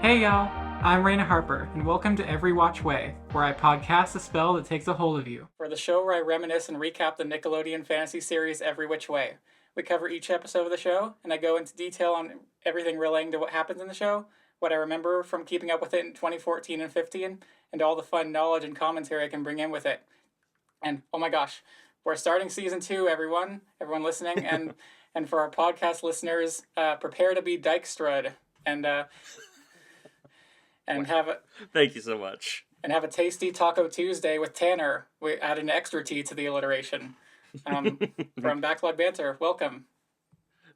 Hey y'all, I'm Raina Harper, and welcome to EveRe-Watch Way, where I podcast a spell that takes a hold of you. For the show where I reminisce and recap the Nickelodeon fantasy series Every Which Way. We cover each episode of the show, and I go into detail on everything relating to what happens in the show, what I remember from keeping up with it in 2014 and 15, and all the fun knowledge and commentary I can bring in with it. And oh my gosh, we're starting season 2, everyone listening, and for our podcast listeners, prepare to be Dykstra and have a Thank you so much. and have a tasty Taco Tuesday with Tanner. We add an extra T to the alliteration. From Backlog Banter, welcome.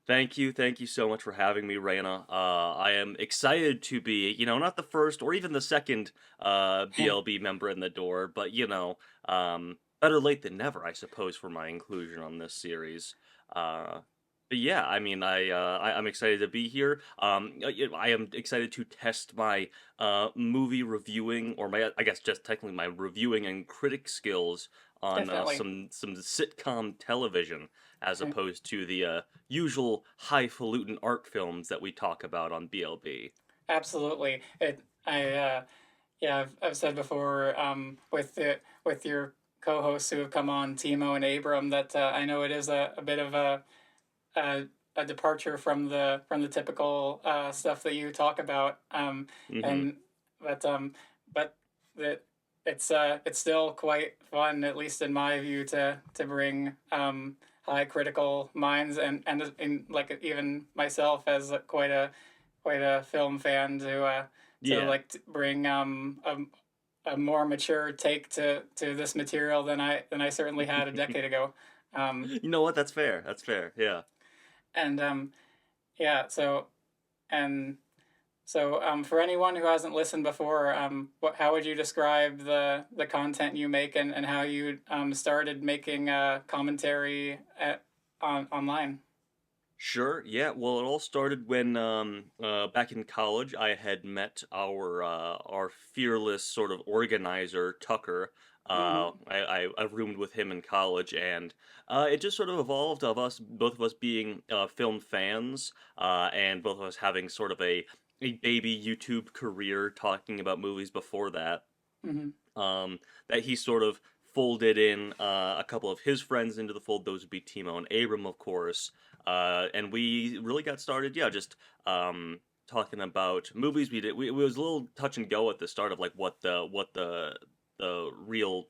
Thank you so much for having me, Raina. I am excited to be, not the first or even the second BLB member in the door, but better late than never, I suppose, for my inclusion on this series. But yeah, I mean, I'm excited to be here. I am excited to test my movie reviewing, or I guess just technically my reviewing and critic skills on some sitcom television, as opposed to the usual highfalutin art films that we talk about on BLB. Absolutely. I've said before, with your co-hosts who have come on, Timo and Abram, that I know it is a bit of a departure from the typical stuff that you talk about, and but that it's still quite fun, at least in my view, to bring high critical minds and like even myself as quite a film fan to bring a more mature take to this material than I certainly had a decade ago. You know what? That's fair. Yeah. And for anyone who hasn't listened before, how would you describe the content you make and how you started making commentary online? Sure. Yeah. Well, it all started when back in college I had met our fearless sort of organizer Tucker. I roomed with him in college, and it just sort of evolved of both of us being film fans, and both of us having sort of a baby YouTube career talking about movies before that. That he sort of folded in a couple of his friends into the fold. Those would be Timo and Abram, of course. And we really got started, just talking about movies. It was a little touch and go at the start of like what the real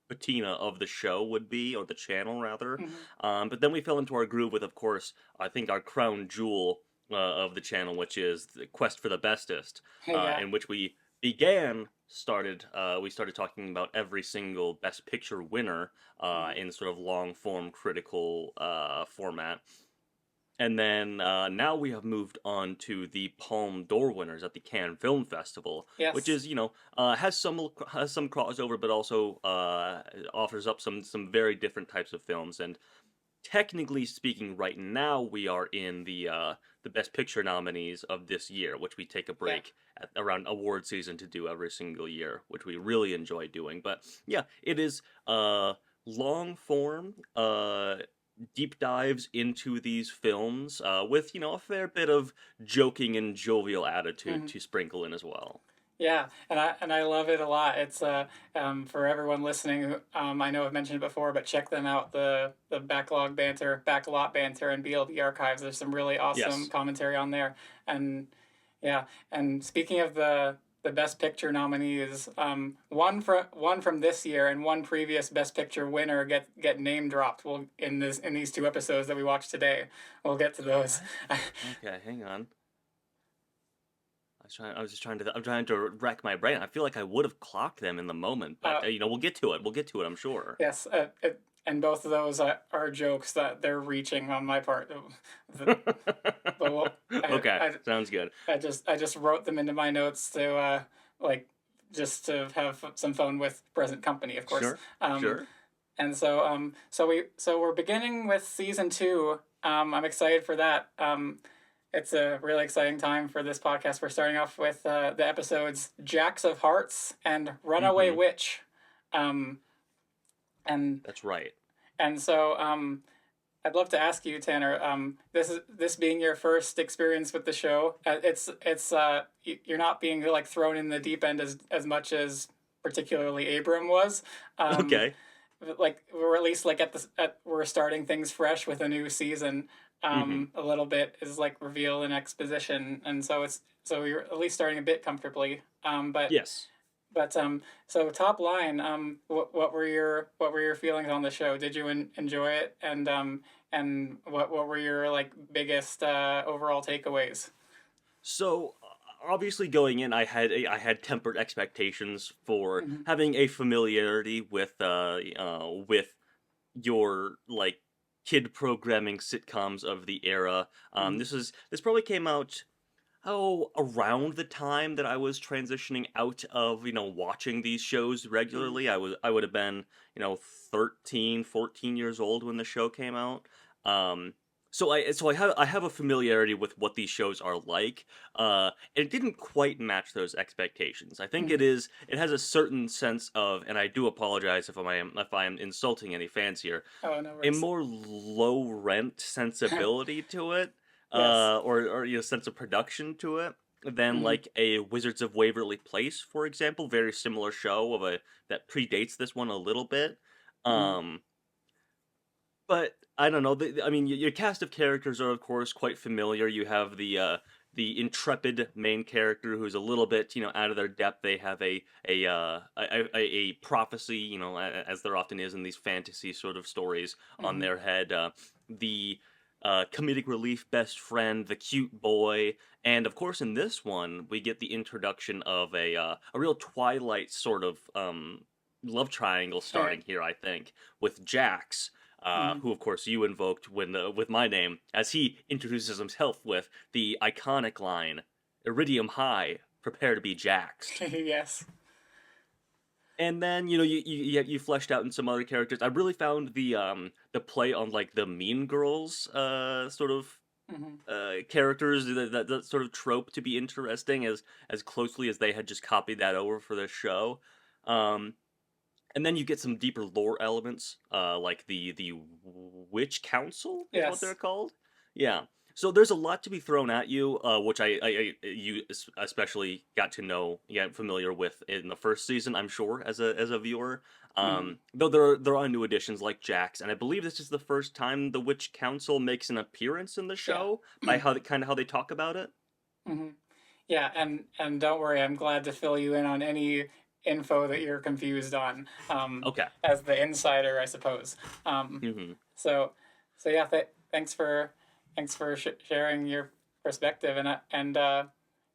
patina of the show would be, or the channel rather. But then we fell into our groove with, of course, I think our crown jewel of the channel, which is the Quest for the Bestest, in which we started talking about every single Best Picture winner in sort of long form critical format. And then now we have moved on to the Palme d'Or winners at the Cannes Film Festival, which is has some crossover, but also offers up some very different types of films. And technically speaking, right now we are in the Best Picture nominees of this year, which we take a break at around award season to do every single year, which we really enjoy doing. But yeah, it is long form. Deep dives into these films with a fair bit of joking and jovial attitude to sprinkle in as well. Yeah, and I love it a lot. It's for everyone listening. I know I've mentioned it before, but check them out. The Backlot Banter, and BLB archives. There's some really awesome commentary on there. And and speaking of the Best Picture nominees, one from this year and one previous Best Picture winner get name dropped. In these two episodes that we watched today. We'll get to those. Okay, hang on. I'm trying to rack my brain. I feel like I would have clocked them in the moment, but we'll get to it. I'm sure. Yes, and both of those are jokes that they're reaching on my part. Okay, sounds good. I just wrote them into my notes to just to have some fun with present company, of course. Sure. And so we're beginning with season 2. I'm excited for that. It's a really exciting time for this podcast. We're starting off with the episodes Jacks of Hearts and Runaway Witch. And that's right. And so I'd love to ask you, Tanner. This being your first experience with the show. You're not being like thrown in the deep end as much as particularly Abram was. Um, Okay. like we're at least like we're starting things fresh with a new season. Mm-hmm. A little bit is like reveal and exposition, and so you're at least starting a bit comfortably. Yes. But so top line, what were your feelings on the show? Did you enjoy it? And what were your like biggest overall takeaways? So obviously going in, I had tempered expectations for Mm-hmm. having a familiarity with your like kid programming sitcoms of the era. Mm-hmm. This probably came out around the time that I was transitioning out of watching these shows Mm-hmm. regularly. I would have been 13, 14 years old when the show came out. Um, I have a familiarity with what these shows are like. And it didn't quite match those expectations. I think Mm-hmm. it has a certain sense of, and I do apologize if I am insulting any fans here, Oh, no a worries. more low rent sensibility to it, Yes. or sense of production to it than Mm-hmm. like a Wizards of Waverly Place, for example. Very similar show that predates this one a little bit. Mm-hmm. Um, but I don't know. I mean, your cast of characters are of course quite familiar. You have the intrepid main character who's a little bit out of their depth. They have a prophecy, as there often is in these fantasy sort of stories on Mm-hmm. their head. The comedic relief best friend, the cute boy, and of course in this one we get the introduction of a real Twilight sort of love triangle starting here. I think with Jax, Mm-hmm. who of course you invoked with my name, as he introduces himself with the iconic line, "Iridium High, prepare to be jaxed." Yes. And then you fleshed out in some other characters. I really found the play on like the Mean Girls sort of Mm-hmm. characters, that sort of trope, to be interesting, as closely as they had just copied that over for this show. Um, and then you get some deeper lore elements, like the Witch Council is what they're Yes. called. Yeah. So there's a lot to be thrown at you, which you especially got to know, get familiar with in the first season. I'm sure as a viewer. Mm-hmm. Though there are new additions like Jax, and I believe this is the first time the Witch Council makes an appearance in the Yeah. show by how they talk about it. Mm-hmm. Yeah, and don't worry, I'm glad to fill you in on any info that you're confused on, Okay. as the insider, I suppose. Um, Hmm. so, so yeah, thanks for sharing your perspective, yeah,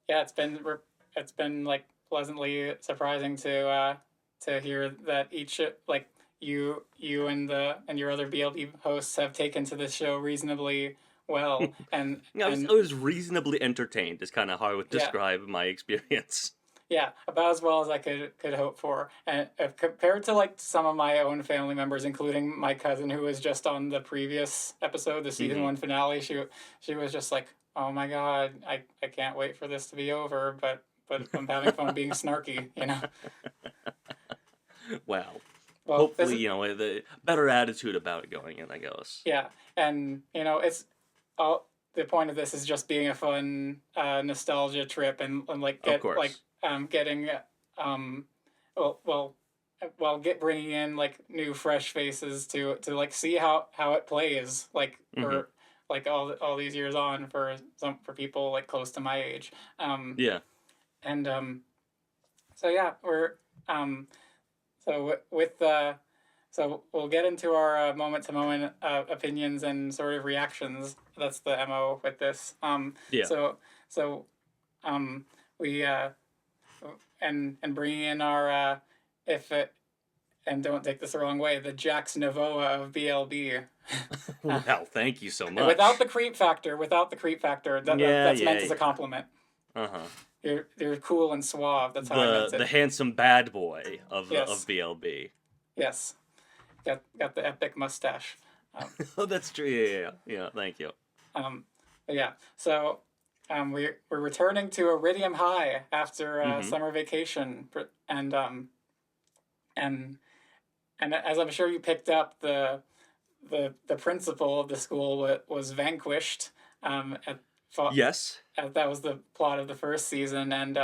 it's been like pleasantly surprising to hear that each like you and your other BLB hosts have taken to this show reasonably well, Yeah, I and was reasonably entertained. Is kind of how I would yeah. describe my experience. Yeah, about as well as I could hope for. And compared to like some of my own family members, including my cousin who was just on the previous episode, the season Hmm. one finale, she was just like, "Oh my god, I can't wait for this to be over." But I'm having fun being snarky, you know. Well, Well, this hopefully, is the better attitude about it going in, I guess. yeah, and it's all the point of this is just being a fun nostalgia trip and like Of get like course. getting um well well get bringing in like new fresh faces to like see how it plays like Hmm. for like all these years on for people like close to my age Yeah. and so yeah we're um with so we'll get into our moment to moment opinions and sort of reactions. That's the mo with this. Yeah. So so we and bringing in our if it and don't take this the wrong way, the Jax Novoa of BLB. Well, thank you so Without much. the creep factor, Yeah, that's yeah, meant as a yeah. compliment. Uh-huh. You're cool and suave. That's how I meant The it. handsome bad boy of Yes, BLB. yes. Got the epic mustache. Um, Oh, that's true. Yeah, yeah, yeah. Yeah, thank you. Um, but yeah, so we're returning to Iridium High after Hmm. summer vacation, and and as I'm sure you picked up, the principal of the school was vanquished. At, Yes. that was the plot of the first season, and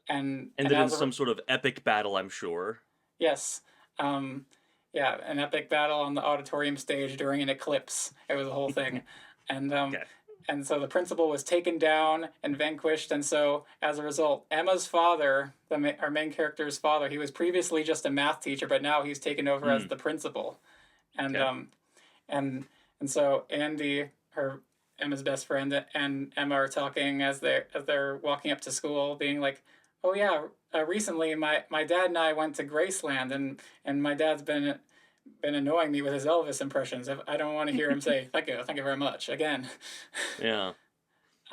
Ended in as a some sort of epic battle, I'm sure. yes, um, yeah, an epic battle on the auditorium stage during an eclipse. It was a whole thing, and Okay. and so the principal was taken down and vanquished, and so as a result, Emma's father, our main character's father, he was previously just a math teacher, but now he's taken over as Hmm. the principal, and Okay. and and so Andy, her Emma's best friend, and Emma are talking as they're walking up to school, being like, "Oh yeah, recently my dad and I went to Graceland, and my dad's been annoying me with his Elvis impressions. I don't want to hear him say thank you very much again." Yeah.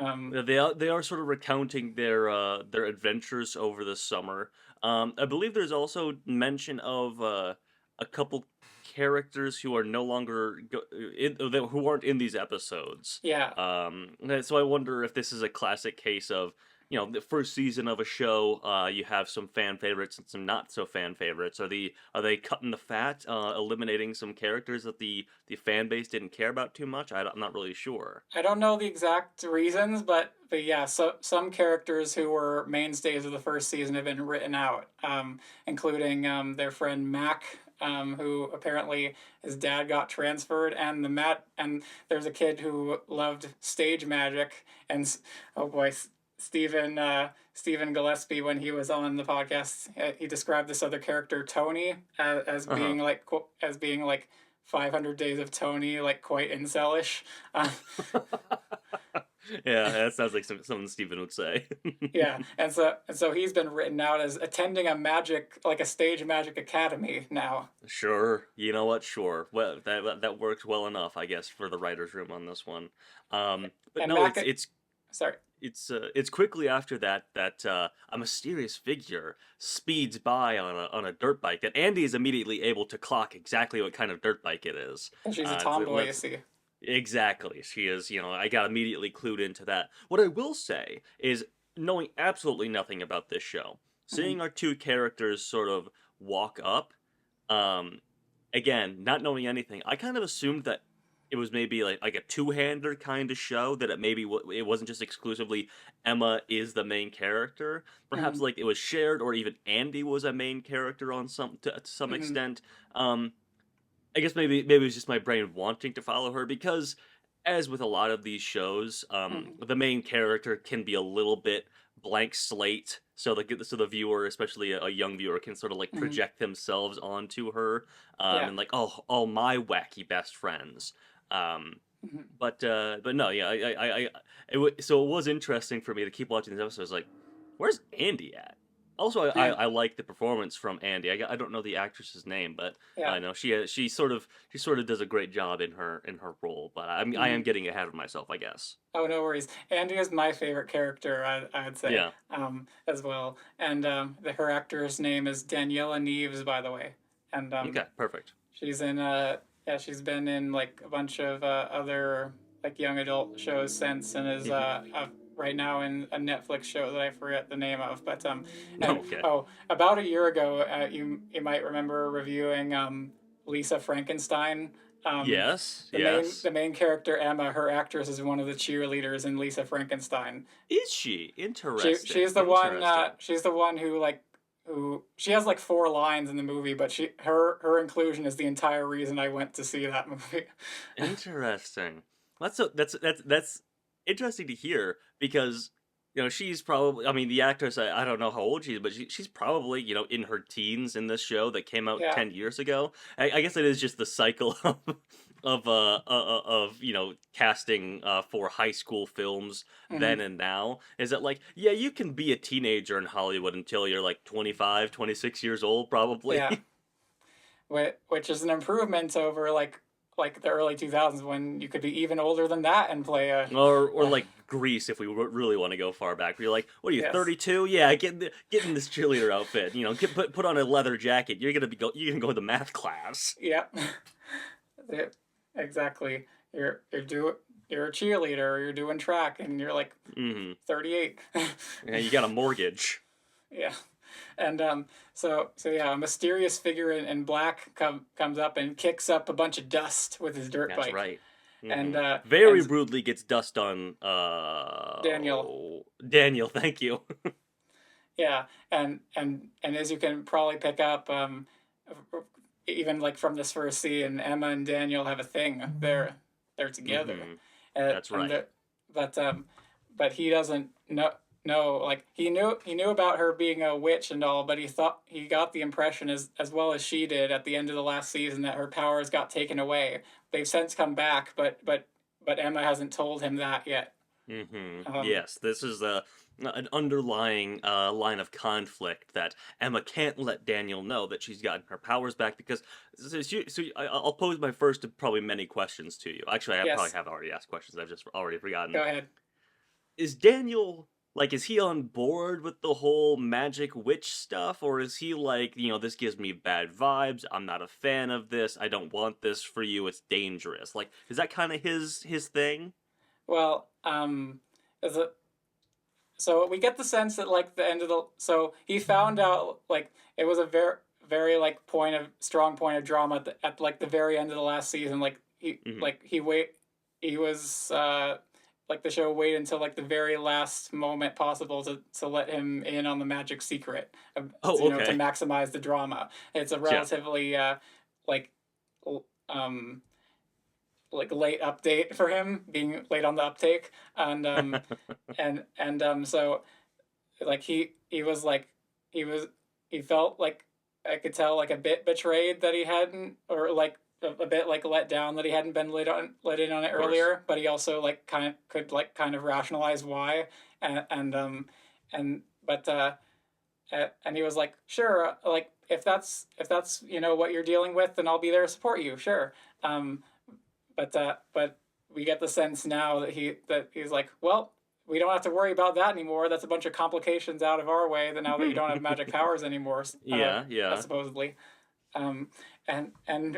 um, Yeah, they are sort of recounting their adventures over the summer. I believe there's also mention of a couple characters who are no longer who aren't in these episodes. yeah, So I wonder if this is a classic case of, the first season of a show. You have some fan favorites and some not so fan favorites. Are they cutting the fat, eliminating some characters that the fan base didn't care about too much? I'm not really sure. I don't know the exact reasons, but yeah, so some characters who were mainstays of the first season have been written out, including their friend Mac, who apparently his dad got transferred, and there's a kid who loved stage magic, and oh boy, Stephen Gillespie, when he was on the podcast, he described this other character Tony as Uh huh. being like 500 Days of Tony, like quite incelish. Uh, Yeah, that sounds like something Steven would say. yeah, and so he's been written out as attending a stage magic academy now. Sure. You know what? Sure. Well, that works well enough, I guess, for the writers' room on this one. But And no, Mac, sorry, it's quickly after that a mysterious figure speeds by on a dirt bike that Andy is immediately able to clock exactly what kind of dirt bike it is. she's a It tomboy, you lets see. Exactly. She is, I got immediately clued into that. What I will say is, knowing absolutely nothing about this show, Hmm. seeing our two characters sort of walk up, um, again, not knowing anything, I kind of assumed that it was maybe like a two-hander kind of show, that it wasn't just exclusively Emma is the main character. Perhaps Hmm. like it was shared, or even Andy was a main character on to some Hmm. extent. Um, I guess maybe it was just my brain wanting to follow her, because, as with a lot of these shows, Hmm. the main character can be a little bit blank slate. So the viewer, especially a young viewer, can sort of like Hmm. project themselves onto her, Yeah. and like, oh, my wacky best friends. Um, Hmm. but no, yeah, so it was interesting for me to keep watching these episodes. Like, where's Andy at? Also, I, I, Yeah. I like the performance from Andy. I don't know the actress's name, but Yeah. I know she sort of does a great job in her role. But I Hmm. am getting ahead of myself, I guess. Oh, no worries. Andy is my favorite character, I'd say, Yeah. as well. And her actor's name is Daniela Neves, by the way. And Okay. Perfect. she's in yeah, she's been in like a bunch of other like young adult shows since, and is Hmm. right now in a Netflix show that I forget the name of. But and Okay. oh, about a year ago, you might remember reviewing Lisa Frankenstein. Um, Yes. Yes. the main character Emma, her actress is one of the cheerleaders in Lisa Frankenstein. Is she She's interesting? the one Interesting. she's the one who she has like four lines in the movie, but her inclusion is the entire reason I went to see that movie. Interesting. That's interesting to hear, because she's probably, I mean, the actress, I don't know how old she is, but she's probably, in her teens in this show that came out Yeah. 10 years ago. I guess it is just the cycle of casting for high school films Hmm. then and now, is that, like, yeah, you can be a teenager in Hollywood until you're like 25, 26 years old Yeah. probably. Which is an improvement over like the early 2000s when you could be even older than that and play Or a like Greece, if we really want to go far back. Where you're like, what are you, yes. 32? Yeah, get in this cheerleader outfit. Put on a leather jacket. You're gonna go to math class. Yep. Yeah, exactly. You're a cheerleader or you're doing track and you're like Hmm. 38. Yeah, you got a mortgage. Yeah. And so yeah, a mysterious figure in black comes up and kicks up a bunch of dust with his dirt That's bike. right. And Very rudely gets dust on Daniel, Daniel, thank you. yeah, and as you can probably pick up, even like from this first scene, Emma and Daniel have a thing. They're together, That's and right. but but he doesn't know. Like he knew about her being a witch and all, but he got the impression as well as she did at the end of the last season that her powers got taken away. They've since come back, but Emma hasn't told him that yet. Um, Yes, this is an underlying line of conflict that Emma can't let Daniel know that she's gotten her powers back because I'll pose my first of probably many questions to you. Actually, I probably yes, have already asked questions. I've just already forgotten. go ahead. Is Daniel like is he on board with the whole magic witch stuff, or is he like, this gives me bad vibes, I'm not a fan of this, I don't want this for you, it's dangerous? Like, is that kind of his thing? Well, is it so we get the sense that like the end of the so he found out like it was a very like strong point of drama at like the very end of the last season. Like Hmm. he was like the show waited until like the very last moment possible to let him in on the magic secret, Oh, to okay. maximize the drama. It's a Yeah. relatively like um like late update for him, being late on the uptake. And so like he was like he was he felt like I could tell like a bit betrayed that he hadn't, or like a bit like let down that he hadn't been let in on it Of course. earlier, but he also like kind of rationalize why. And and um and but and he was like, sure, like if that's what you're dealing with, then I'll be there to support you, sure. um but we get the sense now that he's like, well, we don't have to worry about that anymore. That's a bunch of complications out of our way. That now that you don't have magic powers anymore, Yeah, yeah. supposedly. Um, and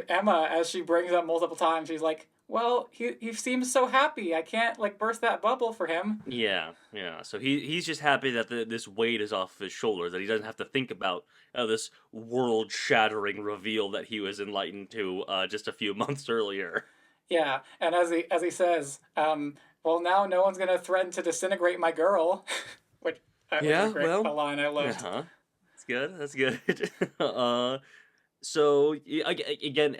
Emma, as she brings up multiple times, she's like, well, he seems so happy. I can't like burst that bubble for him. Yeah, yeah. So he's just happy that this weight is off his shoulders, that he doesn't have to think about this world-shattering reveal that he was enlightened to just a few months earlier. Yeah, and as he says, well, now no one's gonna threaten to disintegrate my girl, which was a Yeah, great a well, line I uh loved. huh. That's good. That's good. So again,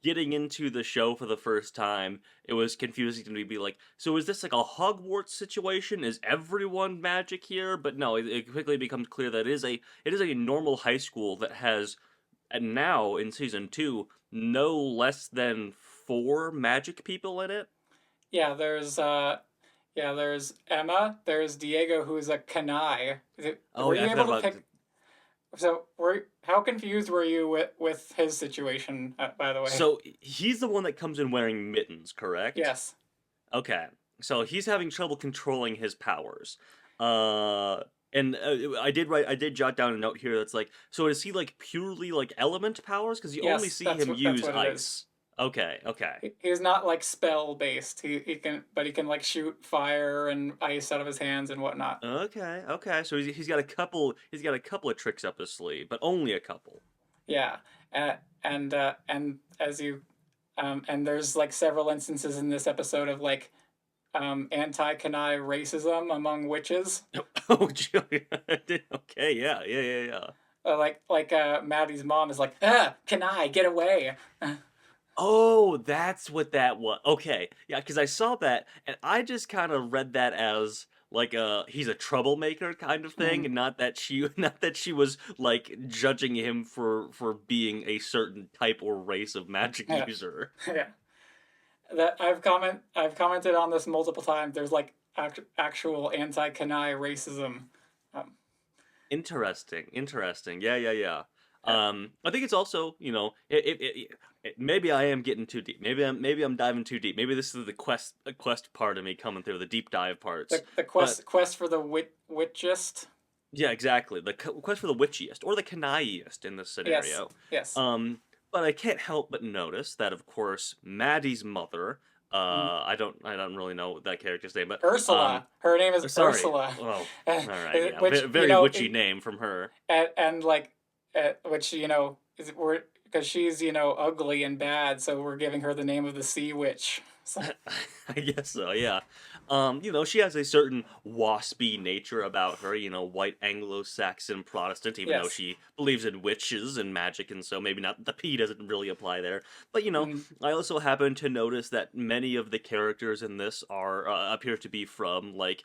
getting into the show for the first time, it was confusing to me. Be like, so is this like a Hogwarts situation? Is everyone magic here? But no, it quickly becomes clear that it is a normal high school that has, and now in season two, no less than four magic people in it. Yeah, there's Emma, there's Diego, who's a Kanai. Oh Were yeah, I you forgot able to about. pick? So, how confused were you with his situation? By the way, So he's the one that comes in wearing mittens, correct? yes, Okay, so he's having trouble controlling his powers. Uh, and I did jot down a note here that's like, so is he like purely like element powers? Because you only yes, see him that's use what it is. ice. Okay, okay, He's not like spell based. He can like shoot fire and ice out of his hands and whatnot. okay. So he's got a couple of tricks up his sleeve, but only a couple. Yeah, and as you and there's like several instances in this episode of like anti Kanai racism among witches. Oh, okay, yeah. Maddie's mom is like, ah, Kanai, get away. Oh, that's what that was. Okay, yeah, because I saw that and I just kind of read that as like he's a troublemaker kind of thing, Mhm. and not that she was like judging him for being a certain type or race of magic Yeah, user. yeah. That I've commented on this multiple times. There's like actual anti Kanai racism. Um, Interesting. Yeah. yeah, I think it's also, maybe I am getting too deep. Maybe I'm diving too deep. Maybe this is the quest part of me coming through the deep dive parts. the But quest for the witchist. yeah, exactly. The quest for the witchiest or the kanaiest in this Yes, scenario. yes, Um, but I can't help but notice that, of course, Maddie's mother, Mhm. I don't really know that character's name, but Ursula. Her name is sorry. Ursula, Oh, all right, yeah, which very witchy name from her. and like which is we're because she's ugly and bad, so we're giving her the name of the Sea Witch. So, I guess so, yeah. She has a certain waspy nature about her, white Anglo-Saxon Protestant, even though yes. she believes in witches and magic, and so maybe not the P doesn't really apply there. But Mm, I also happen to notice that many of the characters in this are appear to be from like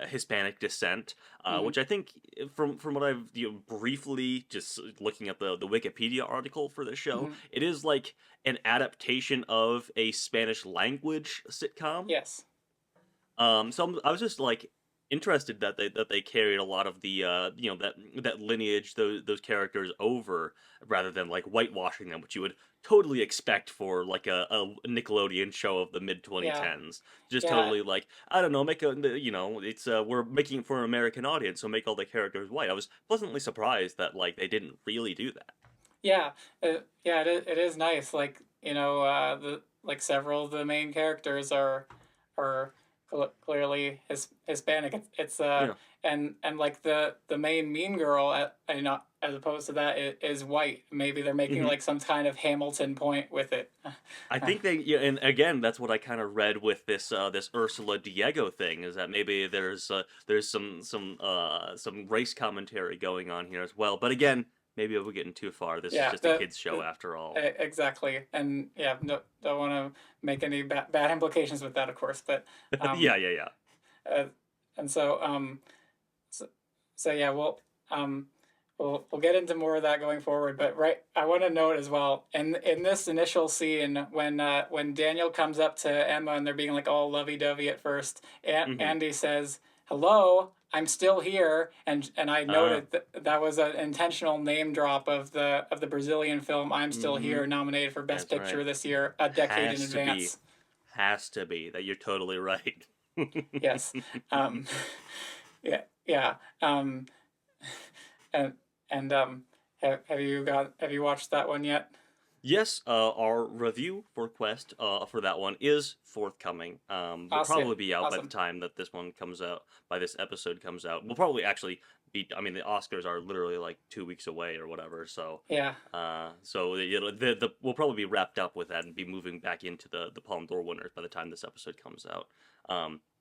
Hispanic descent, mm, which I think from what I've briefly just looking at the Wikipedia article for this show, mm, it is like an adaptation of a Spanish language sitcom. yes. I was just like interested that they carried a lot of the that lineage those characters over rather than like whitewashing them, which you would totally expect for like a Nickelodeon show of the mid Yeah. 2010s. Just Yeah. totally like I don't know, make a it's we're making it for an American audience, so make all the characters white. I was pleasantly surprised that like they didn't really do that. Yeah. Yeah. It is nice. Like the like several of the main characters are clearly Hispanic. Yeah. And like the main mean girl as opposed to that is white. Maybe they're making hmm like some kind of Hamilton point with it. I think they, yeah, and again, that's what I kind of read with this Ursula Diego thing is that maybe there's some race commentary going on here as well. But again, maybe we're getting too far. This is Yeah. just a kids show after all. Exactly. And yeah, no, don't want to make any bad implications with that, of course. But um, Yeah, yeah, yeah. uh, and so, so yeah, um, we'll get into more of that going forward. But right, I want to note as well, in this initial scene when Daniel comes up to Emma and they're being like all lovey dovey at first, hmm Andy says, "Hello, I'm still here," and I Uh, noted that was an intentional name drop of the Brazilian film "I'm Still mm-hmm. Here," nominated for Best That's right. Picture this year, a decade in Has to be, advance. has to be that you're totally right. Yes. Um, yeah. Yeah. And have you watched that one yet? Yes, our review for Quest for that one is forthcoming. Will Awesome. probably be out by the Awesome. time that this one comes out, by this episode comes out. We'll probably actually be. I mean, the Oscars are literally like 2 weeks away or whatever. So, Yeah. the we'll probably be wrapped up with that and be moving back into the Palme d'Or winners by the time this episode comes out.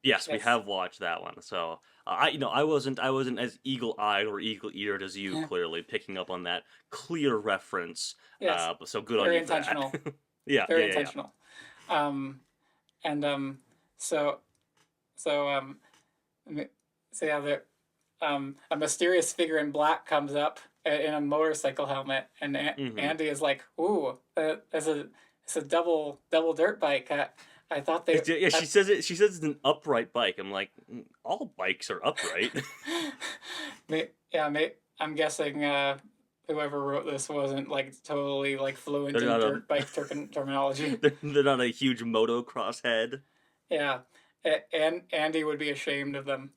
Yes, we Yes. have watched that one. So, I wasn't as eagle eyed or eagle eared as you. Clearly, picking up on that clear reference Yes. so good on Very you for that. intentional. Yeah, Very yeah, yeah, yeah. intentional. Um, and so so so yeah, a mysterious figure in black comes up in a motorcycle helmet, and hmm Andy is like, "Ooh, it's a double dirt bike. I thought they." Yeah, she says it. She says it's an upright bike. I'm like, all bikes are upright." Yeah, I'm guessing whoever wrote this wasn't like totally like fluent they're in not dirt bike terminology. they're not a huge motocross head. Yeah, and Andy would be ashamed of them.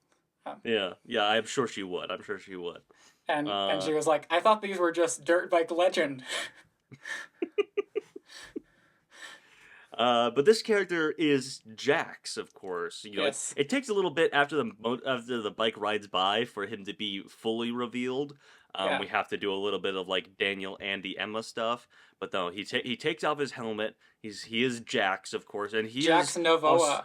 Um, Yeah, yeah. I'm sure she would. I'm sure she would. and Uh, she was like, "I thought these were just dirt bike legend." but this character is Jax, of course. Yes. It takes a little bit after the bike rides by for him to be fully revealed. Yeah. We have to do a little bit of like Daniel, Andy, Emma stuff, but no, he takes off his helmet. He is Jax, of course, and he is Jackson Novoa.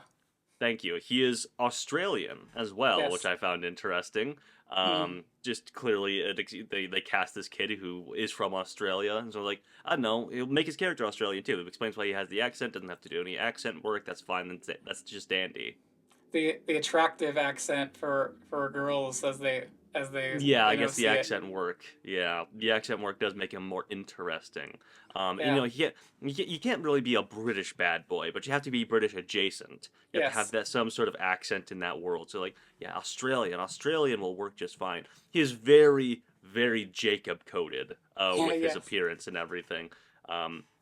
thank you. He is Australian as well, which Yes. I found interesting. Mm-hmm. Just clearly, they cast this kid who is from Australia, and so like I don't know, it'll make his character Australian too. It explains why he has the accent. Doesn't have to do any accent work. That's fine. That's just dandy. The attractive accent for girls as they Yeah, I guess the see it. accent work. Yeah, the accent work does make him more interesting. Yeah. You can't really be a British bad boy, but you have to be British adjacent. You have to have Yes. that some sort of accent in that world. So like, yeah, Australian will work just fine. He is very, very Jacob coded, Yeah. with his Yes. appearance and everything.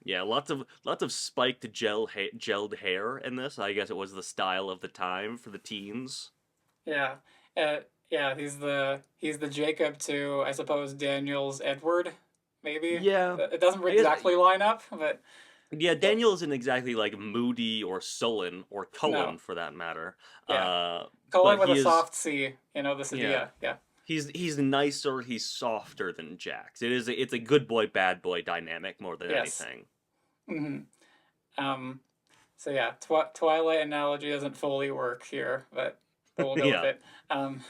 Yeah, lots of spiked gelled hair in this. I guess it was the style of the time for the teens. Yeah. Yeah. He's the Jacob to I suppose Daniel's Edward. Maybe Yeah, it doesn't I guess exactly line up, but Yeah, So Daniel isn't exactly like moody or sullen or no, Cullen for that matter. yeah, Uh, Colin but with he a is, soft C. This is yeah, yeah. he's nicer, he's softer than Jax. It's a good boy bad boy dynamic more than Yes. anything. hmm Um. So yeah, Twilight analogy doesn't fully work here, but we'll go with Yeah. it. Um.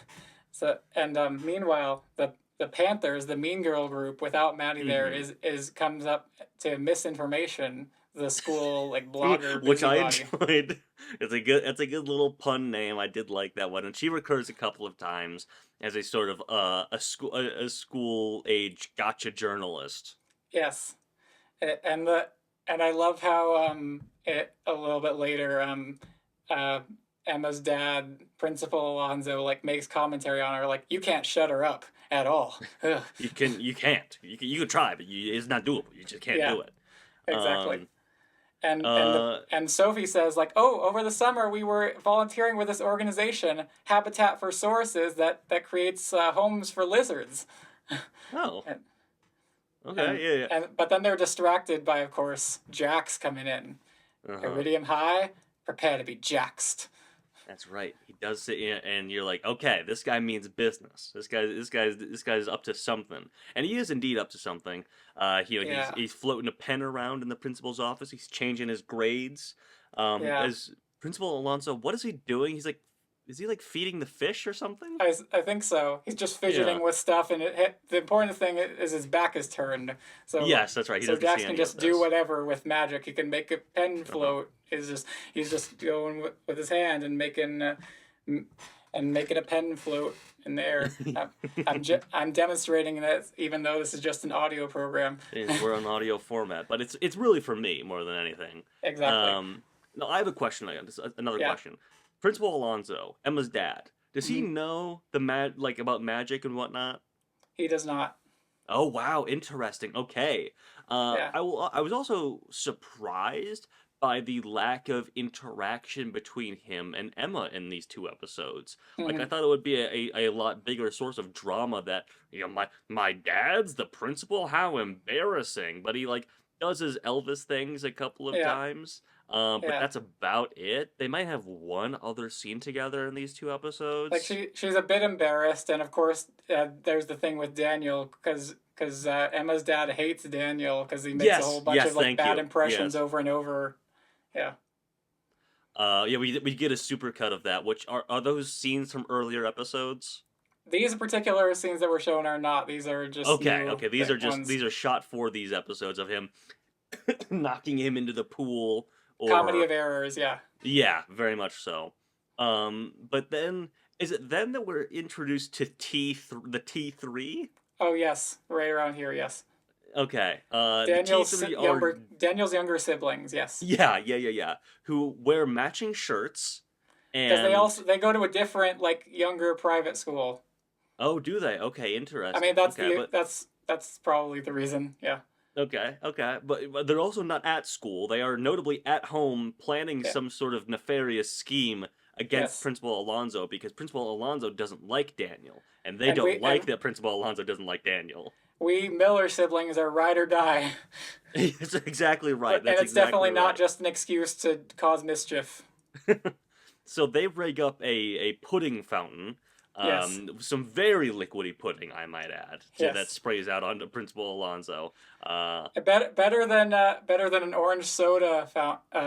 Meanwhile, the Panthers, the Mean Girl group, without Maddie there, hmm is comes up to misinformation. The school like blogger Which I busybody. enjoyed. It's a good little pun name. I did like that one, and she recurs a couple of times as a sort of a school age gotcha journalist. Yes, and the and I love how a little bit later uh Emma's dad, Principal Alonso, like makes commentary on her like you can't shut her up at all. Ugh. You can't you can try, but it's not doable. You just can't Yeah, do it. exactly. Um. And Uh. Sophie says like, "Oh, over the summer we were volunteering with this organization, Habitat for Sources, that creates homes for lizards." Oh. and, Okay. Yeah. and but then they're distracted by, of course, Jax coming in. Yeah. Uh huh. Iridium high, prepare to be jaxed. That's right. He does say, and you're like, okay, this guy means business. This guy's up to something, and he is indeed up to something. Yeah, He's floating a pen around in the principal's office. He's changing his grades. yeah. As Principal Alonso, what is he doing? Is he like feeding the fish or something? I think so. He's just Yeah. fidgeting with stuff, and the important thing is his back is turned, so Yes, that's right. He so doesn't Jax see can any of just do this. whatever with magic. He can make a pen Uh huh. float. He's just going with his hand and making a pen float in the air. I'm demonstrating that even though this is just an audio program. We're on audio format, but it's really for me more than anything. Exactly. Um, no, I have a question. Another Yeah. question. Principal Alonso, Emma's dad, does he hmm know about magic and whatnot? He does not. Oh wow, interesting. Okay. Yeah. I was also surprised by the lack of interaction between him and Emma in these two episodes. Like I hmm thought it would be a lot bigger source of drama that, my dad's the principal, how embarrassing. But he like does his Elvis things a couple of Yeah. times. But Yeah. that's about it. They might have one other scene together in these two Like episodes. she's a bit embarrassed, and of course there's the thing with Daniel because Emma's dad hates Daniel because he makes a whole bunch Yes, of like thank bad you. impressions Yes. over and over. Yeah, Yeah, we get a supercut of that. Which are those scenes from earlier episodes? these particular scenes that were shown are not. These are just Okay, new okay. ones. These are shot for these episodes of him knocking him into the pool, Comedy or of errors. Yeah. yeah, very much so. But then is it then that we're introduced to the T3? Oh yes, right around here. Yes. Okay. The T3 are Daniel's younger siblings. Yes. yeah. Who wear matching shirts Because and they go to a different like younger private school. oh, do they? Okay, I mean interesting. Okay, but that's probably the reason. Yeah. okay, but they're also not at school. They are notably at home planning Yeah. some sort of nefarious scheme against Yes. Principal Alonso because Principal Alonso doesn't like Daniel, and they And don't we like that Principal Alonso doesn't like Daniel. Miller siblings are ride or die. That's exactly right. And That's it's definitely exactly not right. just an excuse to cause mischief. So they rig up a pudding fountain, Yes. some very liquidy pudding, I might add, that Yes. sprays out onto Principal Alonso. Better than an orange soda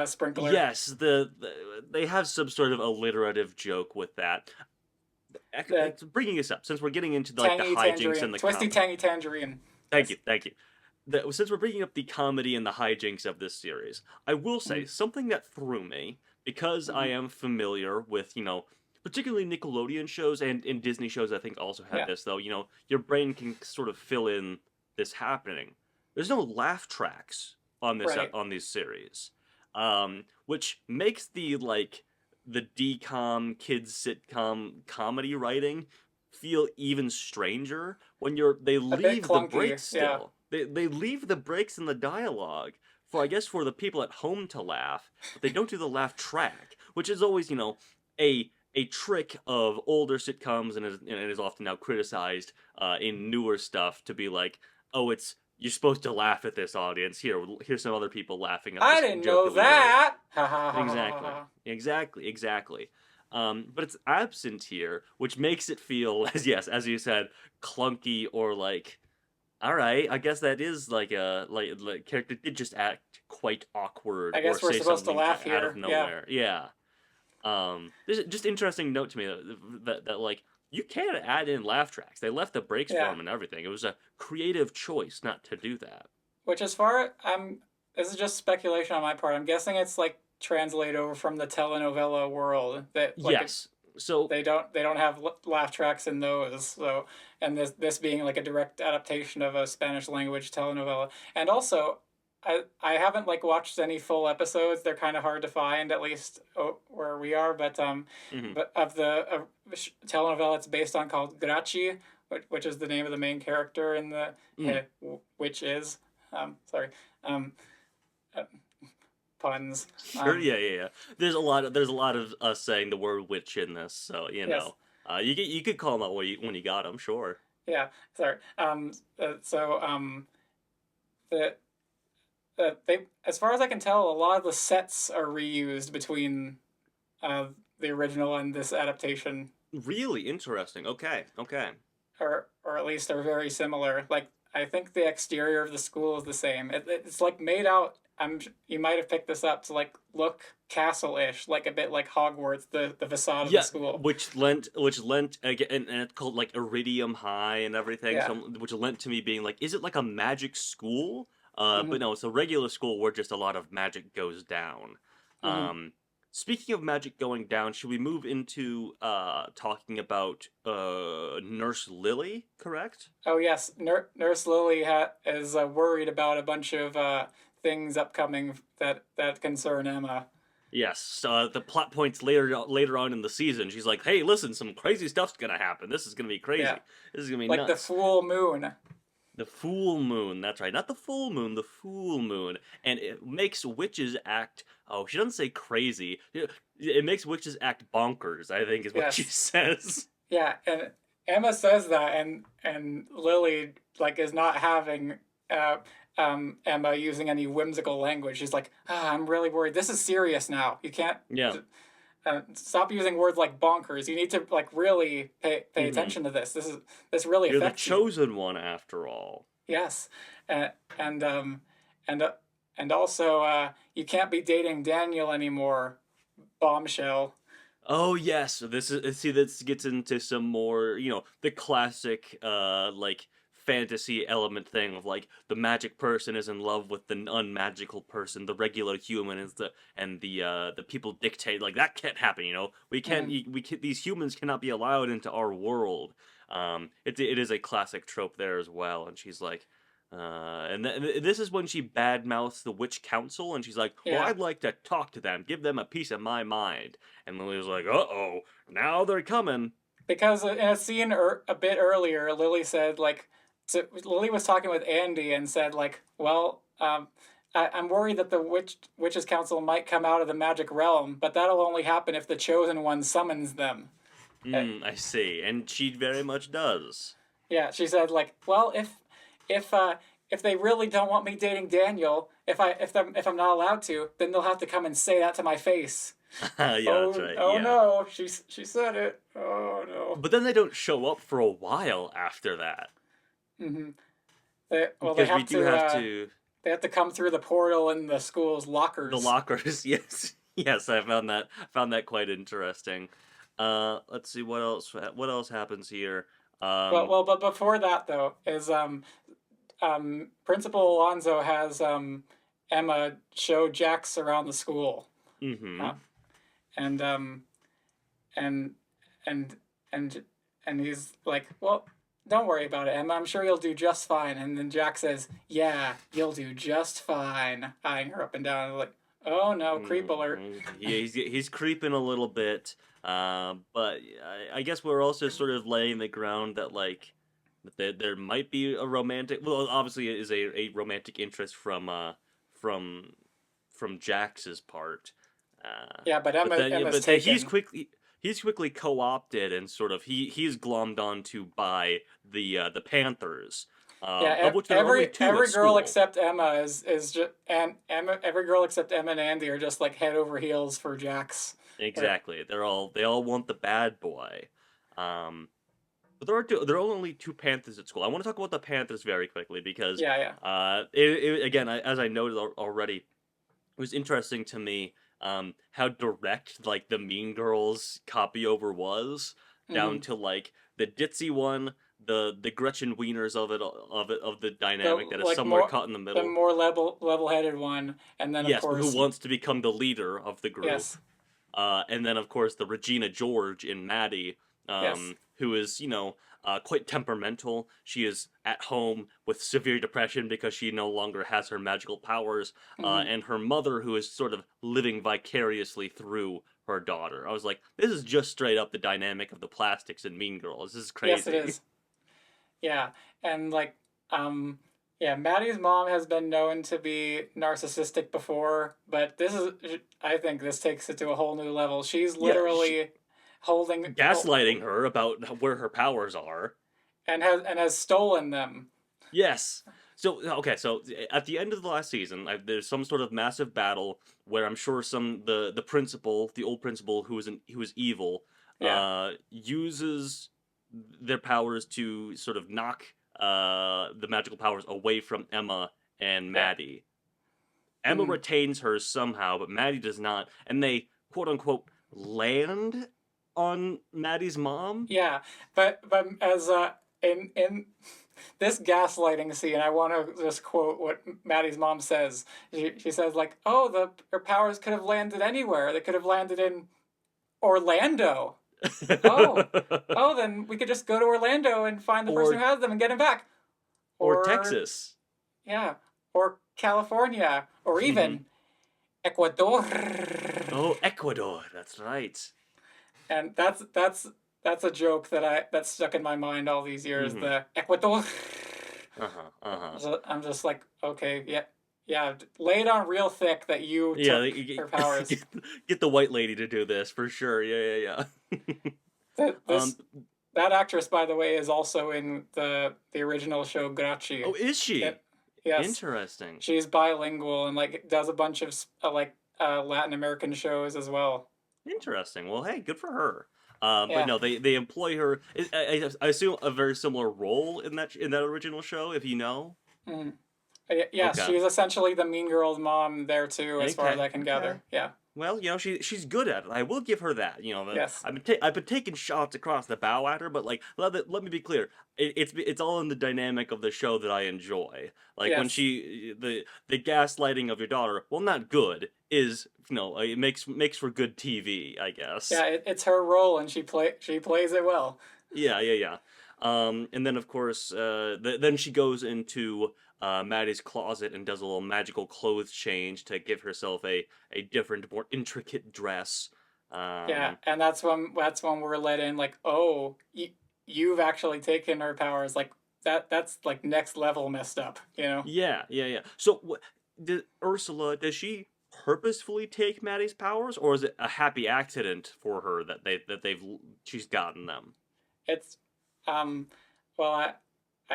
sprinkler. Yes, they have some sort of alliterative joke with that. The Bringing us up, since we're getting into like the hijinks and the twisty comedy. tangy tangerine. Thank you, Yes. thank you. Since we're bringing up the comedy and the hijinks of this series, I will say Mm-hmm. something that threw me because I Mm-hmm. am familiar with particularly Nickelodeon shows and Disney shows. I think also have Yeah. this though. Your brain can sort of fill in this happening. There's no laugh tracks on Right. on these series, which makes the DCOM kids sitcom comedy writing feel even stranger when they A bit leave the clunky. breaks Yeah. still. They leave the breaks in the dialogue for I guess for the people at home to laugh, but they don't do the laugh track, which is always a trick of older sitcoms and is often now criticized in newer stuff to be like, oh, it's you're supposed to laugh at this, audience. Here's some other people laughing at I this didn't joke know that we made. that. Ha ha ha ha ha Exactly. ha. Exactly. But it's absent here, which makes it feel, as yes, as you said, clunky or like, all right, I guess that is like like character did just act quite awkward I or guess we're say supposed to something laugh out of here. Yeah. nowhere. Yeah. There's just interesting note to me that like you can add in laugh tracks. They left the breaks for Yeah. them and everything. It was a creative choice not to do that. Which, as far I'm, this is just speculation on my part. I'm guessing it's like translate over from the telenovela world that like Yes. So they don't have laugh tracks in those. So and this being like a direct adaptation of a Spanish language telenovela, and also. I haven't like watched any full episodes. They're kind of hard to find, at least where we are. mhm. But of the telenovela it's based on called Grachi, which is the name of the main character in the Mm. which is sorry um, uh, puns. Sure, yeah. There's a lot of us saying the word witch in this, so Yes, you could call them out when you got them, sure. yeah, sorry. The they, as far as I can tell, a lot of the sets are reused between uh, the original and this adaptation, Really interesting. Okay. or at least are very similar. Like I think the exterior of the school is the same. It's like made out. You might have picked this up to like look castle-ish, like a bit like Hogwarts, the facade of the Yeah, school. which lent again, and it's called like Iridium High and everything. Yeah. So which lent to me being like, is it like a magic school? Hmm. But no, it's a regular school where just a lot of magic goes down. Hmm. Um, Speaking of magic going down, should we move into talking about Nurse Lily? Correct? Oh yes, Nurse Lily is worried about a bunch of things upcoming that concern Emma. Yes. The plot points later on in the season. She's like, "Hey, listen, some crazy stuff's gonna happen. This is gonna be Yeah, crazy. This is gonna be like the nuts." full moon. The full moon, that's right. Not the full moon, the full moon. And it makes witches act, oh, she doesn't say crazy. It makes witches act bonkers, I think is what she Yes. says. Yeah, and Emma says that, and Lily like is not having uh, Emma using any whimsical language. She's like, I'm really worried. This is serious now. You can't Yeah. stop using words like bonkers. You need to like really pay Hmm. attention to this. This really You're the affects you. chosen one after all. Yes, uh, and and uh, and also you can't be dating Daniel anymore. Bombshell. Oh yes, this gets into some more, the classic like fantasy element thing of like the magic person is in love with the unmagical person, the regular human is the people dictate like that can't happen, We can't Mm, these humans cannot be allowed into our world. It is a classic trope there as well, and she's like this is when she badmouths the witch council, and she's like, "Well, yeah. I'd like to talk to them, give them a piece of my mind." And Lily was like, "Uh-oh, now they're coming." Because in a scene a bit earlier, Lily said like, so Lily was talking with Andy and said like, well, I'm worried that the witches council might come out of the magic realm, but that'll only happen if the chosen one summons them. Uh, I see, and she very much does. yeah, she said like, well, if if they really don't want me dating Daniel, if I'm not allowed to, then they'll have to come and say that to my face. Yeah, that's right. Oh Yeah, no, she said it. Oh no. but then they don't show up for a while after that Hmm. They because we have do to have to they have to come through the portal in the school's the lockers. lockers. Yes, I found that quite interesting. Let's see what else happens here. Um, But before that though is Principal Alonso has Emma show Jax around the school, mm-hmm. uh, and and and and and he's like, well, don't worry about it, Emma. I'm sure you'll do just fine. And then Jack says, yeah, you'll do just fine, eyeing her up and down. Like, oh no, creep alert. Yeah, he's creeping a little bit, but I guess we're also sort of laying the ground that like that there might be a romantic. Well, obviously, it is a romantic interest from from Jax's part, Yeah, but Emma's but then taken. he's quickly co-opted and sort of he's glommed onto by the Panthers. Yeah, of which there are only two at every girl school. except Emma is just and Emma every girl except Emma and Andy are just like head over heels for Jax. Or Exactly. They all want the bad boy. Um, but there are only two Panthers at school. I want to talk about the Panthers very quickly because yeah, yeah. again, as I noted already, it was interesting to me how direct like the Mean Girls copy over was down Mm-hmm. to like the ditzy one, the Gretchen Wieners of the The dynamic that is like somewhere more caught in the the middle. more level headed one, and then of Yes, but who course wants to become the leader of the group? yes, And then of course the Regina George in Maddie, yes. who is quite temperamental. She is at home with severe depression because she no longer has her magical powers, Mm-hmm. and her mother, who is sort of living vicariously through her daughter. I was like, this is just straight up the dynamic of the plastics in Mean Girls. This is Yes, it crazy. is. Yeah, and like yeah, Maddie's mom has been known to be narcissistic before, but this is I think this takes it to a whole new level. She's Yeah, she literally holding gaslighting her about where her powers are. and has stolen them. Yes. So okay, so at the end of the last season, there's some sort of massive battle where I'm sure the principal, the old principal who is evil, Yeah. uses their powers to sort of knock the magical powers away from Emma and Yeah. Maddie. Emma Mm. retains hers somehow, but Maddie does not, and they quote unquote land on Maddie's mom. Yeah, but as in this gaslighting scene, I want to just quote what Maddie's mom says. She says like, "Oh, her powers could have landed anywhere. They could have landed in Orlando. Oh, oh, then we could just go to Orlando and find the person or who has them and get him back. or Or Texas. yeah, or California, or even Ecuador." Oh, Ecuador. That's right. And that's a joke that's stuck in my mind all these years. Mm-hmm. The Ecuador. Uh huh. Uh huh. So I'm just like, okay, yeah, yeah, lay it on real thick that you Yeah. took her powers. Get the white lady to do this for sure. Yeah. Yeah. That Yeah. this that actress, by the way, is also in the original show Oh, Grachi. is she? It, yes, Interesting. she's bilingual and like does a bunch of Latin American shows as well. Interesting. Well, hey, good for her. But Yeah. no, they employ her. I assume a very similar role in that original show. If you know. Mm. Yes, Okay. she's essentially the mean girl's mom there too, as far as Okay. I can Okay. gather. Yeah. Well, she's good at it. I will give her that. Yes. I've been taking shots across the bow at her, but like let me be clear. It's all in the dynamic of the show that I enjoy. Like when Yes. the gaslighting of your daughter, well, not good, is it makes for good TV, I guess. Yeah, it's her role, and she plays it well. Yeah, yeah, yeah. And then of course, then she goes into Maddie's closet and does a little magical clothes change to give herself a different, more intricate dress. Yeah, Um, and that's when we're let in. Like, oh, you've actually taken her powers. Like that's like next level messed up. You know? yeah, yeah, yeah. So, Ursula, does she purposefully take Maddie's powers, or is it a happy accident for her that she's gotten them? It's um, well, I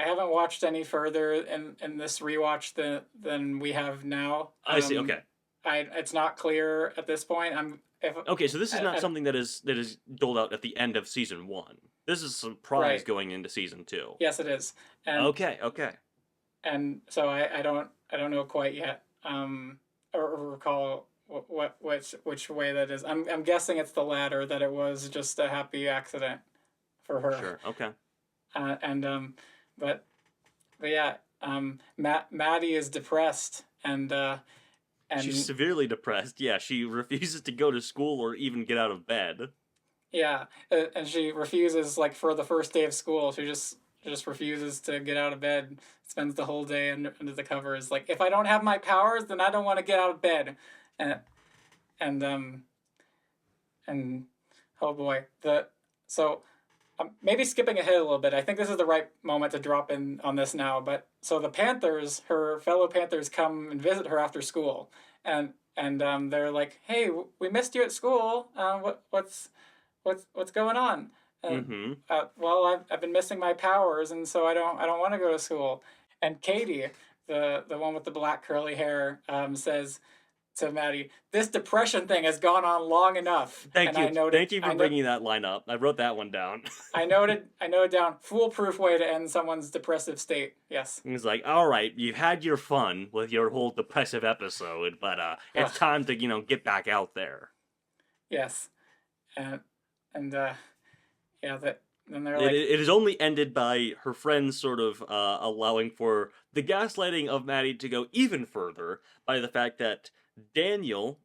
haven't watched any further in this rewatch than we have now. I see. Okay. It's not clear at this point. I'm if Okay, so this is not I, something that is doled out at the end of season one. This is a surprise right. going into season two. Yes, it is, Okay, okay. and so I don't know quite yet. Or recall which way that is. I'm guessing it's the latter, that it was just a happy accident for her. Sure. Okay. And but but yeah, Maddie is depressed She's and severely depressed. Yeah, she refuses to go to school or even get out of bed. yeah, and she refuses, like, for the first day of school. She just refuses to get out of bed. Spends the whole day under the covers. Like, if I don't have my powers, then I don't want to get out of bed. And and um and oh boy, the so maybe skipping ahead a little bit. I think this is the right moment to drop in on this now. But so the Panthers, her fellow Panthers, come and visit her after school, and they're like, "Hey, we missed you at school. What's going on?" Uh, Mm-hmm. well, I've been missing my powers, and so I don't want to go to school. And Katie, the one with the black curly hair, says to Maddie, "This depression thing has gone on long enough." Thank And you. Thank you for bringing that line up. I wrote that one down. I noted down foolproof way to end someone's depressive state. Yes. He's like, all right, you've had your fun with your whole depressive episode, but it's Ugh, time to get back out there. yes. And and yeah, that then they're It, like, it is only ended by her friends sort of allowing for the gaslighting of Maddie to go even further by the fact that Daniel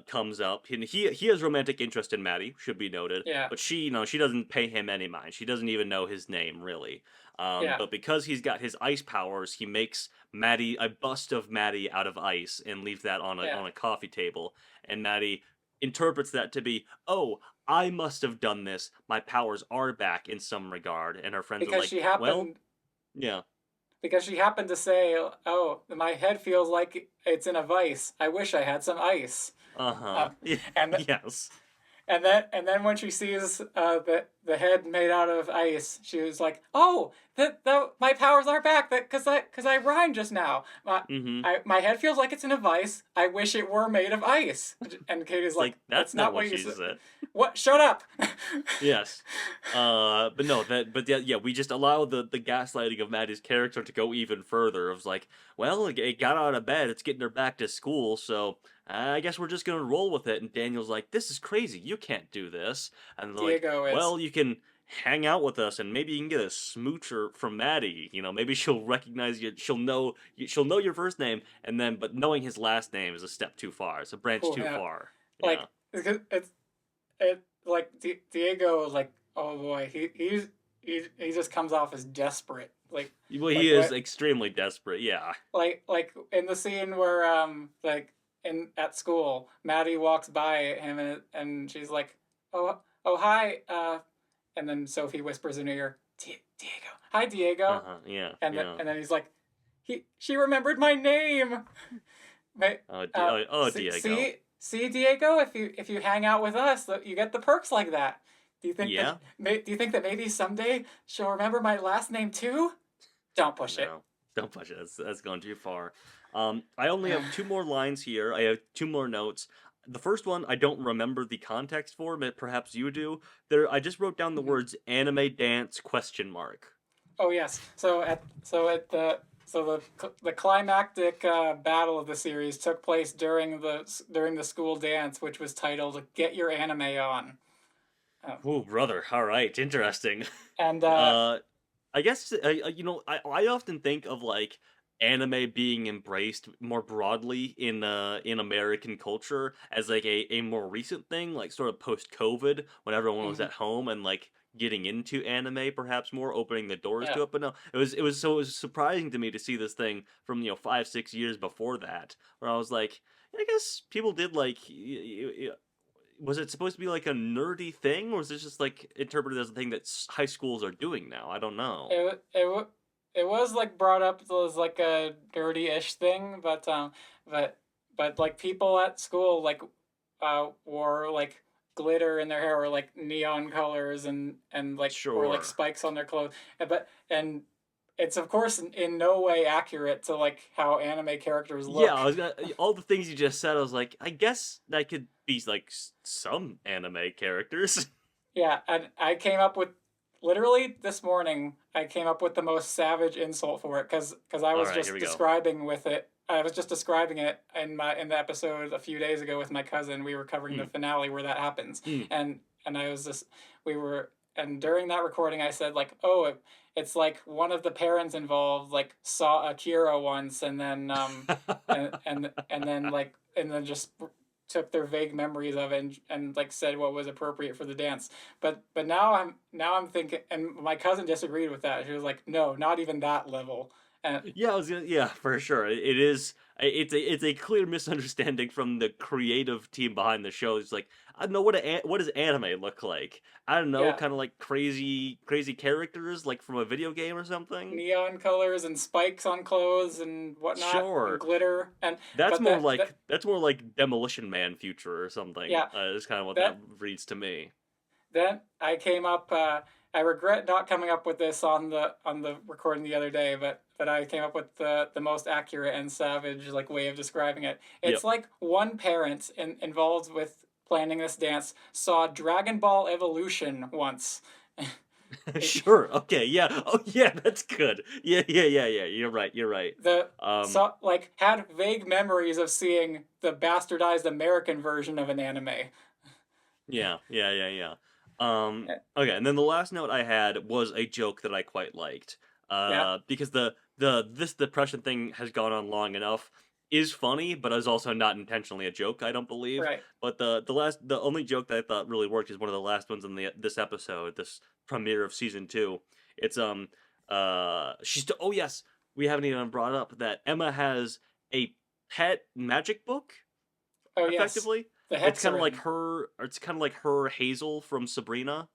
comes up and he has romantic interest in Maddie, should be noted, yeah, but she doesn't pay him any mind. She doesn't even know his name really. yeah, But because he's got his ice powers, he makes Maddie a bust of Maddie out of ice and leaves that on yeah. a coffee table, and Maddie interprets that to be, oh, I must have done this. My powers are back in some regard. And her friends are Because like, she well, happened yeah. because she happened to say, "Oh, my head feels like it's in a vice. I wish I had some ice." Uh-huh. Uh, and Yes. and then when she sees the head made out of ice, she was like, "Oh, the my powers are back. That because I rhymed just now. Mm-hmm. My head feels like it's in a vice. I wish it were made of ice." And Katie's It's like, like, that's "That's not not what what you she said. said. What? Shut up." Yes. But no, but yeah, we just allow the gaslighting of Maddie's character to go even further. It was like, well, it got out of bed, it's getting her back to school, so I guess we're just gonna roll with it. And Daniel's like, this is crazy, you can't do this. And they're like, Diego is. well, you can hang out with us and maybe you can get a smoocher from Maddie. Maybe she'll recognize you, she'll know your first name, and then but knowing his last name is a step too far. It's a branch Oh, too yeah. far. Yeah. Like it's it like Diego, like, oh boy, he just comes off as desperate, Well, he like is what extremely desperate. Yeah. like in the scene where like in at school, Maddie walks by him, and she's like, oh hi, and then Sophie whispers in her ear, Diego, hi Diego. Uh-huh. Yeah. And Yeah. then he's like, she remembered my name. Diego. See, Diego, if you hang out with us, you get the perks like that. Yeah. Do you think that maybe someday she'll remember my last name too? Don't push it. No, don't push it. That's gone too far. I only have two more lines here. I have two more notes. The first one I don't remember the context for, but perhaps you do. I just wrote down the words "anime dance?" question mark. Oh yes. The climactic battle of the series took place during the school dance, which was titled "Get Your Anime On." Oh, brother. All right, interesting. And I guess I often think of like anime being embraced more broadly in American culture as like a more recent thing, like sort of post COVID when everyone was mhm, at home and like getting into anime perhaps more, opening the doors yeah, to it. But no, it was surprising to me to see this thing from 5-6 years before that, where I was like, I guess people did like. Was it supposed to be like a nerdy thing, or was this just like interpreted as a thing that high schools are doing now? I don't know. it was like brought up as like a dirty-ish thing, but like people at school like wore like glitter in their hair, or like neon colors, and like or like Sure. spikes on their clothes. And it's of course in no way accurate to like how anime characters Yeah, look. all the things you just said. I was like, I guess that could be like some anime characters. Yeah, and I came up with literally this morning. I came up with the most savage insult for it because I All was right, here just we go. describing with it. I was just describing it in the episode a few days ago with my cousin. We were covering the Mm, finale where that happens, mm. and I was just we were and during that recording I said like, oh, it's like one of the parents involved like saw Akira once, and then and then just took their vague memories of it, and like said what was appropriate for the dance. But now I'm thinking, and my cousin disagreed with that. She was like, no, not even that level. And Yeah, yeah, for sure. It is. It's a clear misunderstanding from the creative team behind the show. It's like I don't know what does anime look like. I don't know, yeah, kind of like crazy characters like from a video game or something. neon colors and spikes on clothes and whatnot and Sure. glitter, and That's but more that like Demolition Man future or something. yeah Is kind of what that that reads to me. then I came up. I regret not coming up with this on the recording the other day, but I came up with the most accurate and savage like way of describing it. Yep. It's like one parent involved with planning this dance saw Dragon Ball Evolution once. It, Sure. Okay. Yeah. Oh, yeah. That's good. Yeah. Yeah. Yeah. Yeah. You're right. You're right. the Um. saw like had vague memories of seeing the bastardized American version of an anime. Yeah. Yeah. Yeah. Yeah. Okay. And then the last note I had was a joke that I quite liked. Yeah, Because the this depression thing has gone on long enough is funny, but is also not intentionally a joke. I don't believe. right. But the only joke that I thought really worked is one of the last ones in this episode, this premiere of season 2. It's oh yes, we haven't even brought up that Emma has a pet magic book, Oh yes, effectively. the It's kind of like Hexerin. her, it's kind of like her Hazel from Sabrina.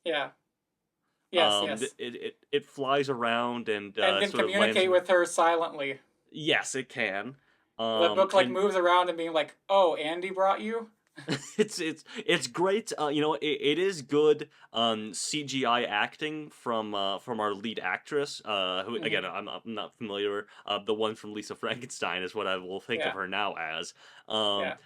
Yeah. Yes, yes. It flies around and And can sort of lands communicate in. with her silently. Yes, it can. The book like And moves around and being like, "Oh, Andy brought you." it's great. It is good CGI acting from our lead actress. Who Hmm. again I'm not familiar. The one from Lisa Frankenstein is what I will think of Yeah, her now as. Um, yeah.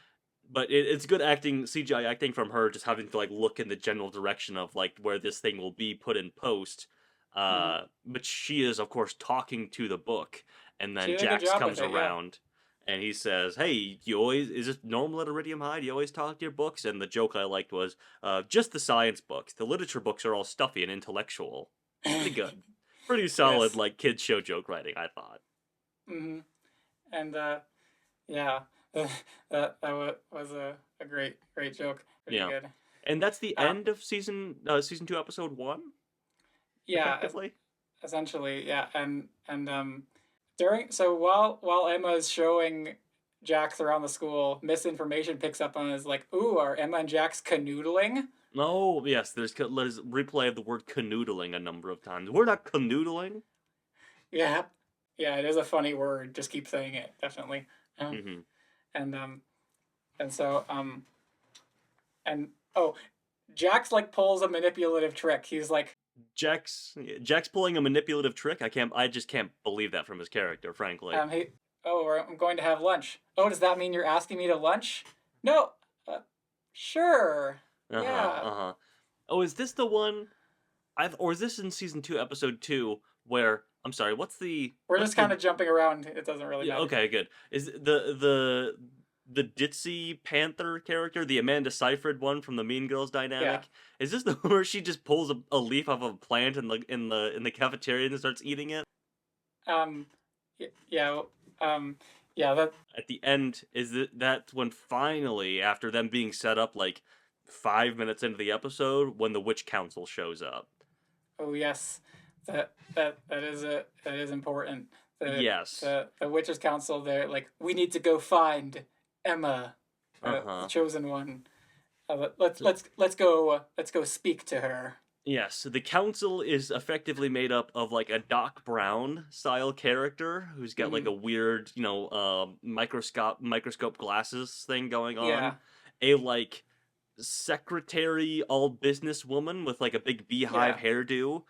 but it's good acting, CGI acting from her, just having to like look in the general direction of like where this thing will be put in post. Hmm. But she is of course talking to the book, and She then did a good Jax job with comes it. Yeah. around, and he says, "Hey, you always is it normal at Iridium High? Do you always talk to your books?" And the joke I liked was, "Just the science books. The literature books are all stuffy and intellectual." Pretty good, pretty solid Yes. like kids show joke writing, I thought. Hmm. And yeah, was a great joke. Pretty Yeah, good. and that's the Um, end of season 2, episode 1, yeah. effectively. Essentially, yeah. And during so while Emma is showing Jax around the school, misinformation picks up on is like, "Ooh, are Emma and Jax canoodling?" Oh, yes, there's replay of the word canoodling a number of times. We're not canoodling. Yeah, yeah. It is a funny word. Just keep saying it. Definitely. Um, Hmm. and and so and oh, Jax like pulls a manipulative trick. He's like, Jack's pulling a manipulative trick. I just can't believe that from his character, frankly. he, oh, I'm going to have lunch. Oh, does that mean you're asking me to lunch? No. Uh, sure. Uh-huh, Yeah. uh-huh. Oh, is this the one or is this in season 2, episode 2, where I'm sorry, We're what's just kind the of jumping around. It doesn't really yeah, matter. okay, good. Is the ditzy panther character, the Amanda Seyfried one from the Mean Girls Yeah. dynamic? Is this the one where she just pulls a leaf off of a plant in the cafeteria and starts eating it? Um. Yeah. Um. Yeah. That. At the end, that's when finally, after them being set up like 5 minutes into the episode, when the witch council shows up. Oh yes. That is important. Yes. The Witchers Council. They're like, we need to go find Emma, the Uh-huh. chosen one. So, Let's go speak to her. yes, the council is effectively made up of like a Doc Brown style character who's got like Hmm. a weird, microscope glasses thing going on. Yeah. A like secretary all businesswoman with like a big beehive Yeah. hairdo.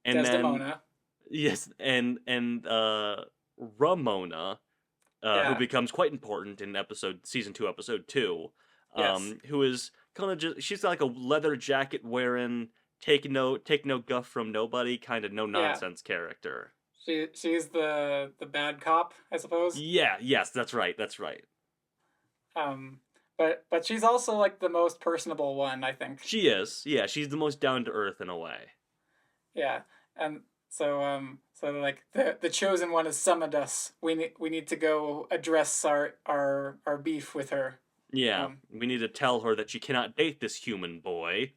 And then Desdemona. yes, and Ramona, who Yeah. becomes quite important in season 2, episode 2, Yes. who is kind of just she's like a leather jacket wearing, take no guff from nobody, kind of no Yeah. nonsense character. She's the bad cop, I suppose. Yeah, yes, that's right, that's right. Um. But she's also like the most personable one, I think. She is, yeah, she's the most down to earth in a way. Yeah. And so like the chosen one has summoned us. We need to go address our beef with her. Yeah, Um we need to tell her that she cannot date this human boy.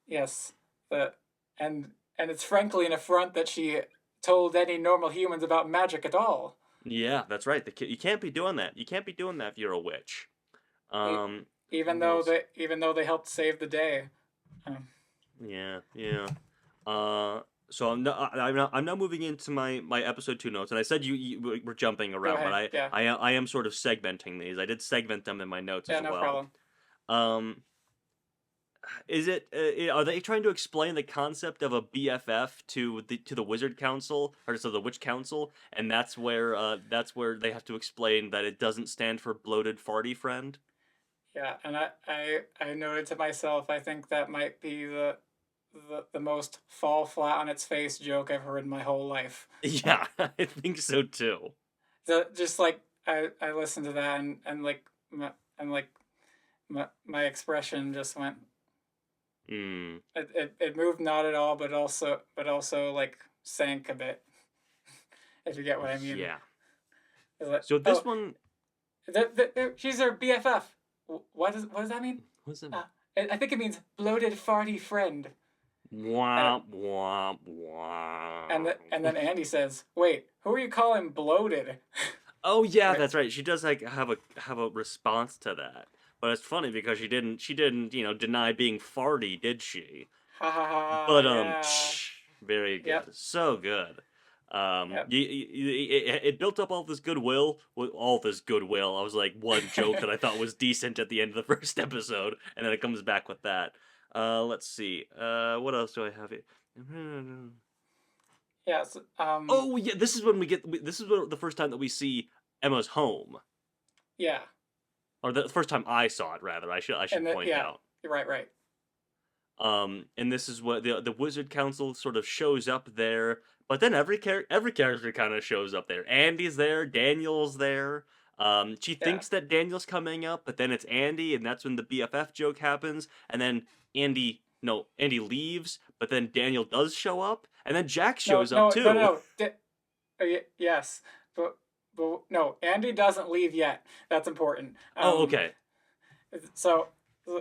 yes. The and it's frankly an affront that she told any normal humans about magic at all. Yeah, that's right. You can't be doing that. You can't be doing that if you're a witch. E- Who else? even though they helped save the day. Um, Yeah, yeah. Uh, so I'm now moving into my episode 2 notes, and I said we're jumping go around, but ahead. Yeah. I am sort of segmenting these. I did segment them in my notes Yeah, as no well. problem. Um, is it? Are they trying to explain the concept of a BFF to the Wizard Council or so the Witch Council, and that's where they have to explain that it doesn't stand for bloated farty friend? Yeah, and I noted to myself, I think that might be the most fall flat on its face joke I've heard in my whole life. Yeah, I think so too. Just like I listened to that and like and like my expression just went. Hmm. It moved not at all, but also like sank a bit. If you get what I mean. Yeah. It's like, So this oh, one, she's her BFF. What does that mean? what's it? Uh, I think it means bloated farty friend. And Womp womp womp. and then Andy says, "Wait, who are you calling bloated?" Oh yeah, Right. that's right. She does like have a response to that. But it's funny because she didn't, deny being farty, did she? Ha ha ha! But Yeah. very Yep. good. So good. Yep. It built up all this goodwill. With all this goodwill, I was like one joke that I thought was decent at the end of the first episode, and then it comes back with that. Let's see. What else do I have here? Yes. Oh yeah, this is when we get. This is the first time that we see Emma's home, Yeah. or the first time I saw it. Rather, I should point Yeah. out. You're right. Right. And this is what the Wizard Council sort of shows up there, but then every character kind of shows up there. Andy's there, Daniel's there. She Yeah. thinks that Daniel's coming up, but then it's Andy, and that's when the BFF joke happens. And then Andy leaves, but then Daniel does show up, and then Jack No. shows up No. No. too. No. Yes. But no. Andy doesn't leave yet. That's important. Oh, okay. So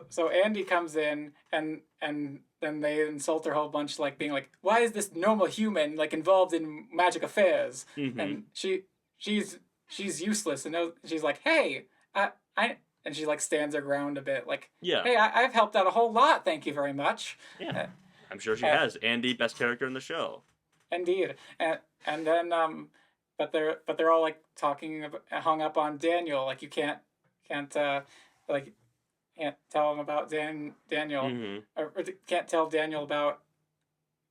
so Andy comes in and then they insult her a whole bunch, like being like, why is this normal human like involved in magic affairs? Mm-hmm. And she's useless, and she's like, hey, I and she like stands her ground a bit, like, Yeah, hey, I've helped out a whole lot, thank you very much. yeah. uh, I'm sure she uh, has. Andy, best character in the show. Indeed. And then but they're all like hung up on Daniel, like you can't like can't tell him about Daniel, Mm-hmm. or can't tell Daniel about.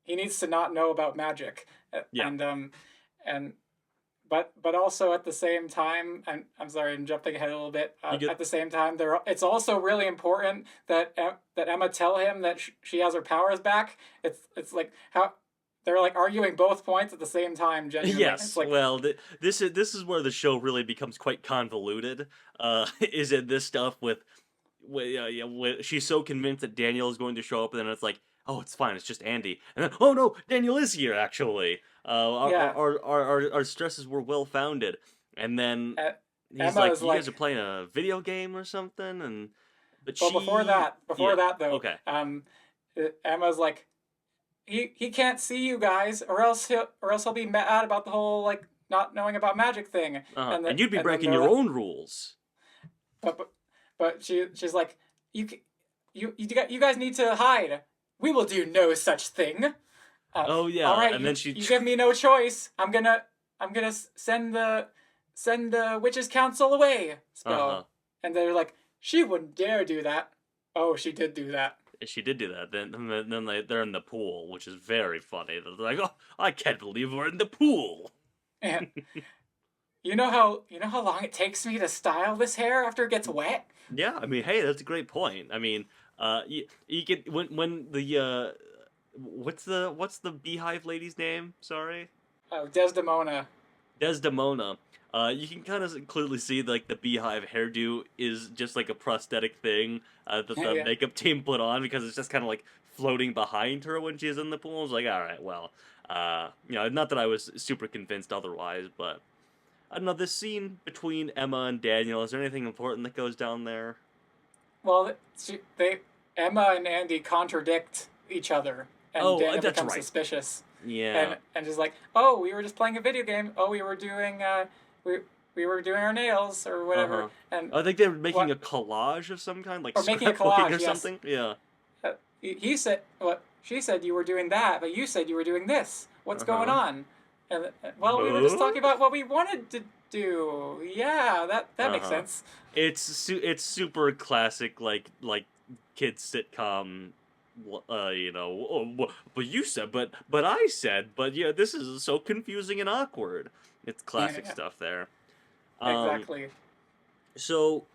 He needs to not know about magic, Yeah. And but also at the same time, I'm sorry, I'm jumping ahead a little bit. You get At the same time, it's also really important that that Emma tell him that she has her powers back. It's like how they're like arguing both points at the same time. Genuinely, it's Yes, like, well, this is where the show really becomes quite convoluted. Is it this stuff with she's so convinced that Daniel is going to show up, and then it's like, oh, it's fine, it's just Andy, and then oh no, Daniel is here actually. Our yeah. our stresses were well founded, and then he's Emma like, is you guys like, are playing a video game or something, and but well, before she, that, yeah, though, okay, Emma's like, he can't see you guys, or else he'll be mad about the whole like not knowing about magic thing, and you'd be and then breaking they're your like, own rules. but she's like, you you guys need to hide. We will do no such thing. Oh All yeah, right, and then she, you give me no choice. I'm gonna send the witches council away uh-huh. spell, and they're like, she wouldn't dare do that. Oh, she did do that. She did do that. Then they're in the pool, which is very funny. They're like, oh, I can't believe we're in the pool. And you know how long it takes me to style this hair after it gets wet? Yeah, I mean, hey, that's a great point. I mean, you get when the what's the beehive lady's name? Sorry, Oh, Desdemona. Desdemona. You can kind of clearly see like the beehive hairdo is just like a prosthetic thing that the Yeah. makeup team put on because it's just kind of like floating behind her when she's in the pool. It's like, all right, well, not that I was super convinced otherwise, but I don't know. This scene between Emma and Daniel, is there anything important that goes down there? Well, they Emma and Andy contradict each other, and Oh, Daniel that's becomes right. suspicious, Yeah. and just like, oh, we were just playing a video game. Oh, we we were doing our nails or Uh whatever, huh. and I think they were making a what collage of some kind, like or making a scrapbooking or collage. Yes, something. Yeah. he said what she said you were doing that, but you said you were doing this. What's Uh going huh. on? And well, we were just talking about what we wanted to do. Yeah, that makes Uh-huh. sense. It's super classic, like kids sitcom. But you said, but I said, but yeah, this is so confusing and awkward. It's classic Yeah, stuff there. Um, exactly. so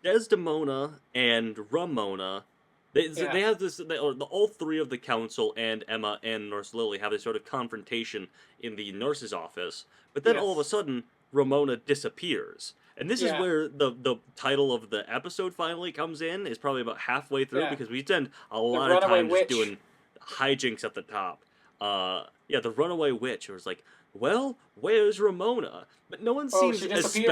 Desdemona and Ramona, Yeah. they have all three of the council and Emma and Nurse Lily have this sort of confrontation in the nurse's office, but then all of a Yes. sudden Ramona disappears. And this is Yeah. where the title of the episode finally comes in, is probably about halfway through, Yeah. because we spend a The lot of runaway time just witch. doing hijinks at the top. Yeah, the runaway witch, it was like, well, where's Ramona? But no one Oh, seems she disappeared.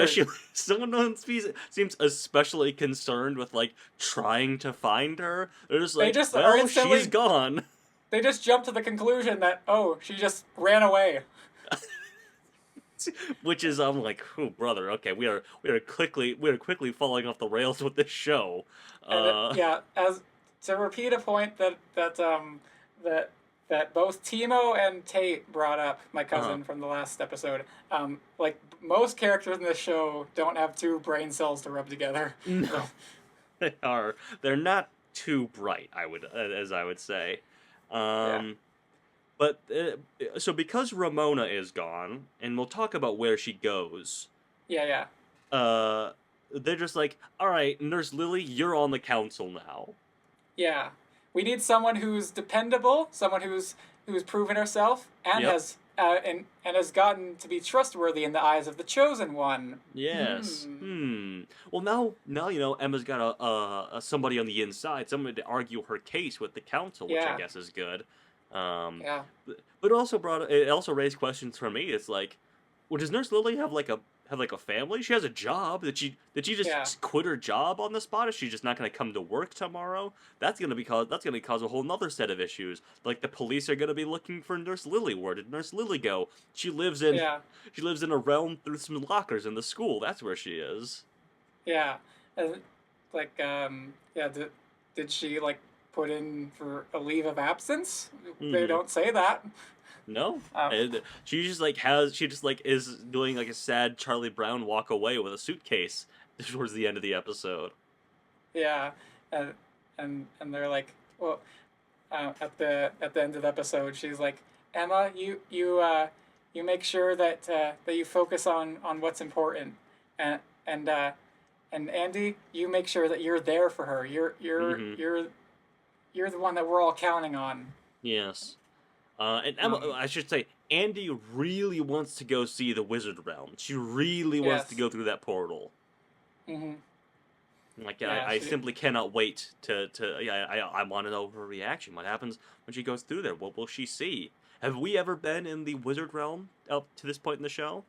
especially seems especially concerned with like trying to find her. They're just They like, just are well, she's instantly. gone. They just jump to the conclusion that she just ran away. Which is, I'm like, oh brother, okay, we are quickly falling off the rails with this show. And Uh yeah, as to repeat a point that that both Timo and Tate brought up, my uh cousin from the last episode. Like most characters in this show don't have two brain cells to rub together. no, they're not too bright, as I would say. Yeah, Um but so because Ramona is gone, and we'll talk about where she goes. yeah, yeah, uh they're just like, all right, Nurse Lily, you're on the council now. yeah. We need someone who's dependable, someone who's proven herself and Yep. has and has gotten to be trustworthy in the eyes of the chosen one. Yes. Hmm. Well, now Emma's got a somebody on the inside, somebody to argue her case with the council, which I Yeah, guess is good. Um, yeah, but it also raised questions for me. It's like, well, does Nurse Lily have like a family? She has a job. Did she yeah, just quit her job on the spot? Is she just not going to come to work tomorrow? That's gonna cause a whole nother set of issues. Like the police are gonna be looking for Nurse Lily. Where did Nurse Lily go? She lives in yeah, she lives in a realm through some lockers in the school. That's where she is. yeah. Like yeah. Did she like put in for a leave of absence? They Hmm. don't say that. No. Um, And she just like is doing like a sad Charlie Brown walk away with a suitcase towards the end of the episode. yeah, and and they're like, well, at the end of the episode, she's like, Emma, you make sure that you focus on what's important, and and uh, and Andy, you make sure that you're there for her. Hmm. You're the one that we're all counting on. Yes. And Emma, Um, I should say, Andy really wants to go see the Wizard Realm. She really wants to yes. go through that portal. Hmm. Like Yeah. I simply cannot wait to yeah, I want to know her reaction. What happens when she goes through there? What will she see? Have we ever been in the Wizard Realm up to this point in the show?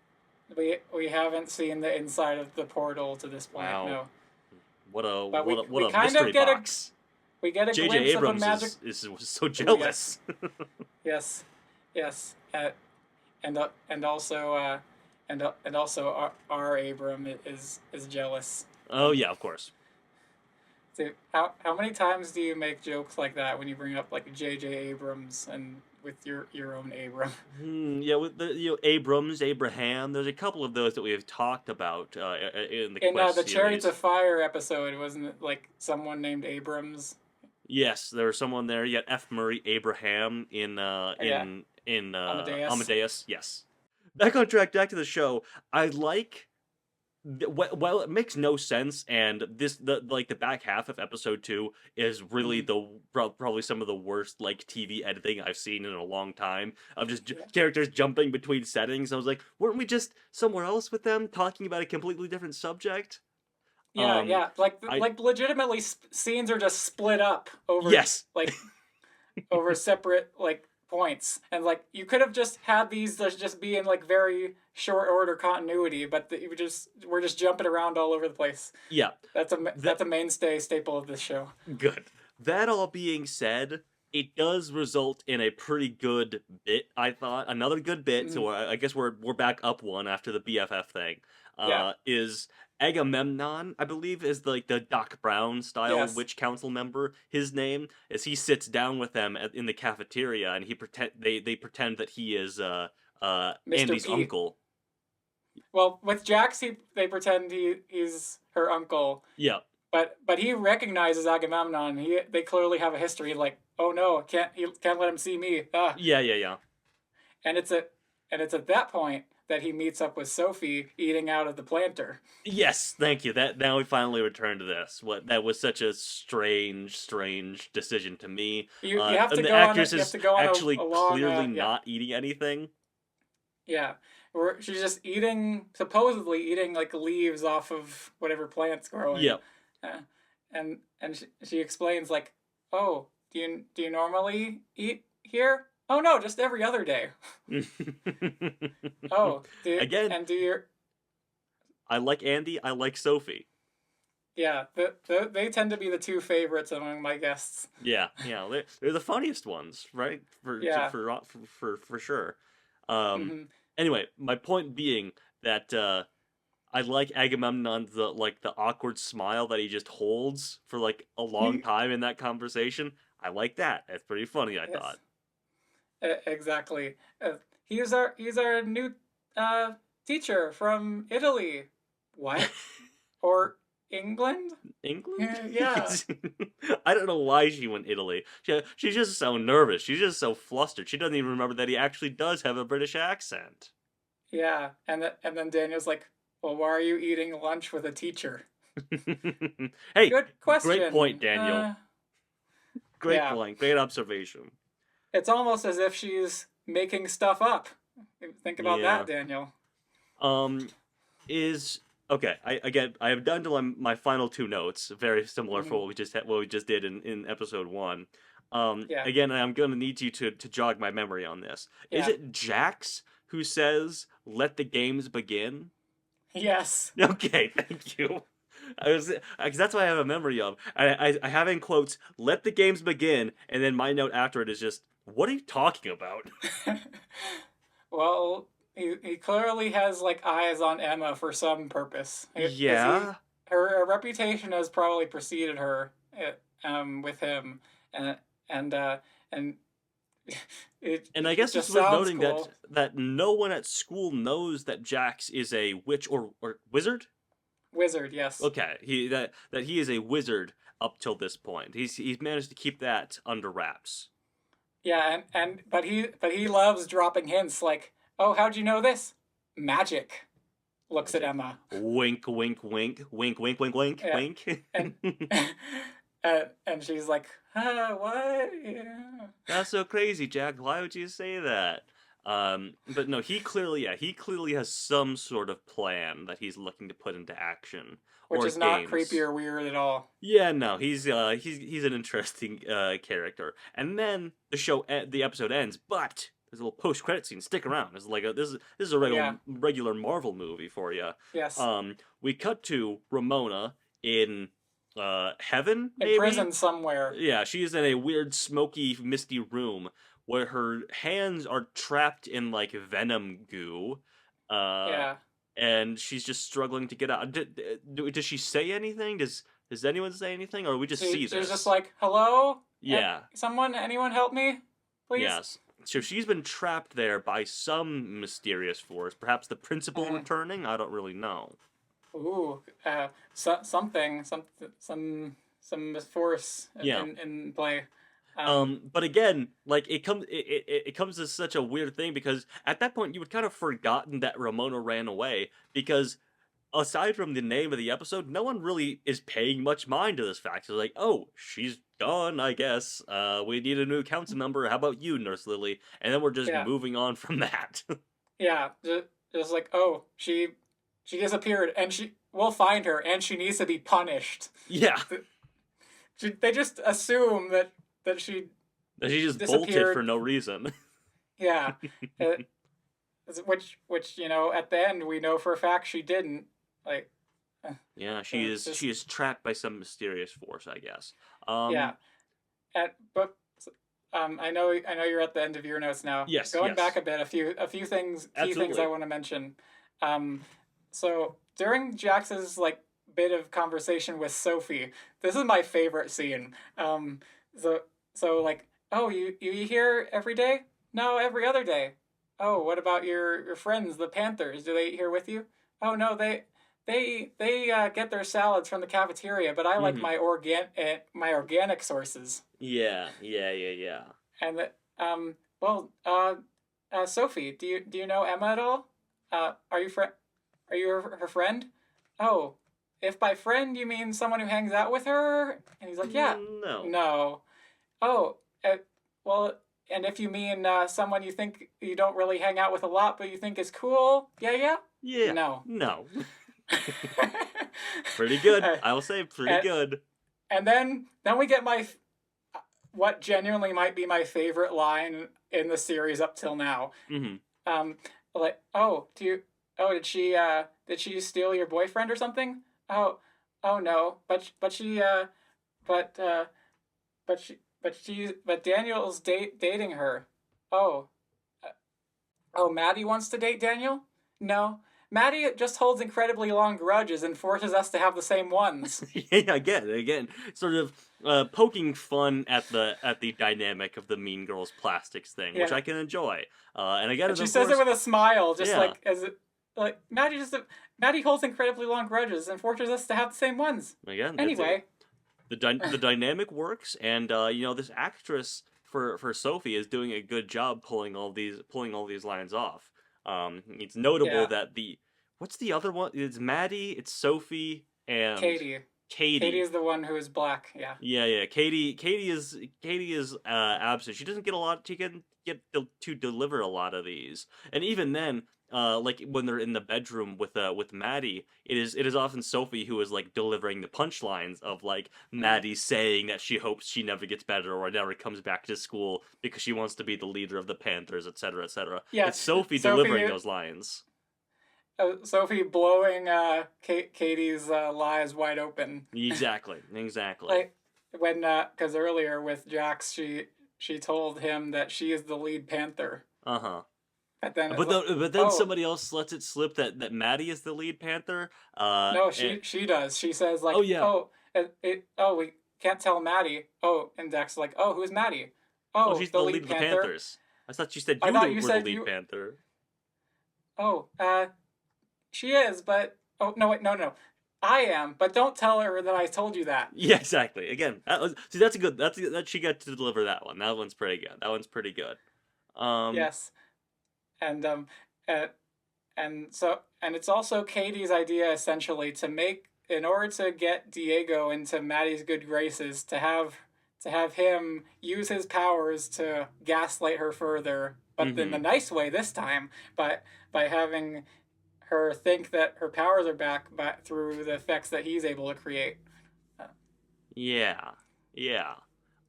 We haven't seen the inside of the portal to this point, Wow, no. what a But what a what we a kind mystery of box. get a J.J. glimpse of a Abrams magic. is was so Oh yes, jealous. yes, yes, and also and also our Abram is jealous. Oh yeah, of course. So how many times do you make jokes like that when you bring up like J.J. Abrams and with your own Abram? Yeah, with the Abrams, Abraham. There's a couple of those that we have talked about in the In Quest the Chariots series. of Fire episode, wasn't it like someone named Abrams? Yes, there was someone there. Yet F. Murray Abraham Yeah, in Amadeus. Amadeus. Yes. Back on track. Back to the show. I like. Well, it makes no sense, and the back half of episode 2 is really Mm, probably some of the worst like TV editing I've seen in a long time. Of just yeah. characters jumping between settings. I was like, weren't we just somewhere else with them talking about a completely different subject? Yeah, Um, yeah. I Like legitimately, scenes are just split up over yes, like over separate like points, and like you could have just had these just be in like very short order continuity, but we're just jumping around all over the place. yeah. That's a mainstay staple of this show. Good. That all being said, it does result in a pretty good bit. I thought another good bit. Mm, So I guess we're back up one after the BFF thing. yeah. Is Agamemnon? I believe is like the Doc Brown style Yes. witch council member. His name is he sits down with them in the cafeteria, and he pretend they pretend that he is Mr. Andy's Pete. uncle. Well, with Jax, they pretend he's her uncle, Yeah, but he recognizes Agamemnon. They clearly have a history. Like, oh no, he can't let him see me. Ah, yeah. and it's at that point that he meets up with Sophie eating out of the planter. Yes, thank you. That now we finally return to this. What that was such a strange decision to me. You have And to the go on actress you have is to go on a actually long clearly yeah. not eating anything. Yeah, where she's just supposedly eating like leaves off of whatever plant's growing, Yep. uh, and she explains like, oh, do you normally eat here? Oh no, just every other day. Oh, Again, do your I like Andy. I like Sophie. yeah, they tend to be the two favorites among my guests. Yeah, they're the funniest ones, right? Yeah. For sure. Um, Mm-hmm. anyway, my point being that I like Agamemnon the awkward smile that he just holds for like a long time in that conversation. I like that. That's pretty funny, I Yes. thought. Exactly. He's our new teacher from Italy. What? Or England? England? Yeah. I don't know why she went Italy. She's just so nervous. She's just so flustered. She doesn't even remember that he actually does have a British accent. Yeah. And then Daniel's like, well, why are you eating lunch with a teacher? Hey, Good great point, question. Daniel. Great Yeah. point. Great observation. It's almost as if she's making stuff up. Think about Yeah. that, Daniel. Um, is okay. I have done to my final two notes, very similar for Mm-hmm. what we just did in episode one. Yeah. Again, I'm gonna need you to jog my memory on this. Is Yeah. it Jax who says, "Let the games begin"? Yes. Okay, thank you. Because that's what I have a memory of. I have in quotes, "Let the games begin," and then my note after it is just, "What are you talking about?" Well, he clearly has like eyes on Emma for some purpose. Because Yeah. her reputation has probably preceded her with him, and and uh, and And I it guess it's just worth sounds noting cool. that no one at school knows that Jax is a witch or wizard. Wizard, yes. Okay, that he is a wizard up till this point. He's managed to keep that under wraps. Yeah, but he loves dropping hints like, "Oh, how'd you know this? Magic." Looks at Magic. Emma. Wink, wink, wink, wink, wink, wink, wink, Yeah, wink. and and she's like, what? Yeah. That's so crazy, Jack. Why would you say that? But no, he clearly has some sort of plan that he's looking to put into action Which or is not creepy games. or weird at all. Yeah, no, he's an interesting character. And then the episode ends, but there's a little post credit scene. Stick around. It's like this is a Yeah. regular Marvel movie for you. Yes. We cut to Ramona in heaven, In maybe? prison somewhere. Yeah, she is in a weird, smoky, misty room where her hands are trapped in like venom goo. Uh, Yeah. and she's just struggling to get out. Does she say anything? Does anyone say anything, or we just see She's this? just like, hello? Yeah. Anyone help me? Please? Yes. So she's been trapped there by some mysterious force. Perhaps the principal returning. I don't really know. Ooh, something, some force Yeah. in play. But again, like it comes as such a weird thing because at that point you had kind of forgotten that Ramona ran away because aside from the name of the episode, no one really is paying much mind to this fact. It's like, oh, she's gone, I guess. We need a new council member. How about you, Nurse Lily? And then we're just Yeah. moving on from that. Yeah, just like, oh, she disappeared, and we'll find her, and she needs to be punished. Yeah. They just assume that she She just bolted disappeared. for no reason. Yeah, which at the end we know for a fact she didn't. Like, Yeah, she is trapped by some mysterious force, I guess. Yeah, but I know you're at the end of your notes now. Yes. Going back a bit, a few things, key things I want to mention. So during Jax's like bit of conversation with Sophie, this is my favorite scene. So like, oh, you eat here every day? No, every other day. Oh, what about your friends, the Panthers? Do they eat here with you? Oh no, they get their salads from the cafeteria, but I like Hmm. my organic sources. Yeah, yeah, yeah, yeah. And well, Sophie, do you know Emma at all? Are you her friend? Oh, if by friend you mean someone who hangs out with her, and he's like, yeah, No. no. Oh, well, and if you mean someone you think you don't really hang out with a lot, but you think is cool, yeah, yeah, Yeah. no. No. Pretty good. uh, I will say pretty and good. and then we get my what genuinely might be my favorite line in the series up till now. Hmm. Um, like, oh, did she steal your boyfriend or something? Oh, oh no, but but Daniel's dating her. Oh, uh, oh, Maddie wants to date Daniel? No. Maddie just holds incredibly long grudges and forces us to have the same ones. Yeah, again, sort of poking fun at the dynamic of the Mean Girls plastics thing, which Yeah. I can enjoy. And again, And she of says it course, with a smile, just yeah, like as it like Maddie holds incredibly long grudges and forces us to have the same ones. again, Anyway, the dynamic works, and this actress for Sophie is doing a good job pulling all these lines off. It's notable yeah, that the what's the other one? It's Maddie, it's Sophie, and Katie. Katie Katie. is the one who is black. Yeah. Yeah, yeah. Katie is absent. She doesn't get a lot. She can get to deliver a lot of these, and even then, like when they're in the bedroom with Maddie, it is often Sophie who is like delivering the punchlines of like Mm. Maddie saying that she hopes she never gets better or never comes back to school because she wants to be the leader of the Panthers, etc., etc. It's Yes, Sophie delivering those lines. Sophie blowing Katie's lies wide open. Exactly, exactly. Like when because earlier with Jax, she told him that she is the lead Panther, Uh huh. but then it's like, But then oh somebody else lets it slip that Maddie is the lead Panther. no, And she does. She says oh like, yeah, oh we can't tell Maddie. Oh, and Dex like, oh, who's Maddie? oh Oh, she's the the lead lead of the Panther. Panthers. I thought you said I thought you were the said lead you. Panther. Oh, she is, but oh no, wait, no. I am, but don't tell her that I told you that. Yeah, exactly. Again, see that's a good that she got to deliver that one. That one's pretty good. That one's pretty good. Um, Yes, and uh, and it's also Katie's idea essentially to make in order to get Diego into Maddie's good graces to have him use his powers to gaslight her further, but in the mm-hmm. nice way this time by having her think that her powers are back by, through the effects that he's able to create. Uh, Yeah, yeah.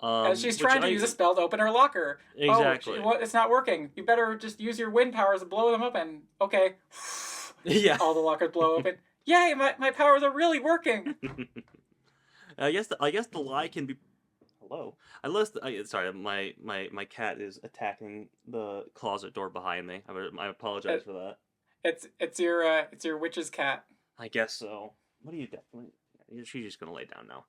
As she's Which trying to I use a spell to open her locker. Oh, exactly. it's not working. You better just use your wind powers to blow them open. Okay. Yeah. All the lockers blow open. Yay, my powers are really working. I guess the lie can be. Hello. Sorry, my cat is attacking the closet door behind me. I apologize It, for that. it's your witch's cat. I guess so. What are you doing? She's just gonna lay down now.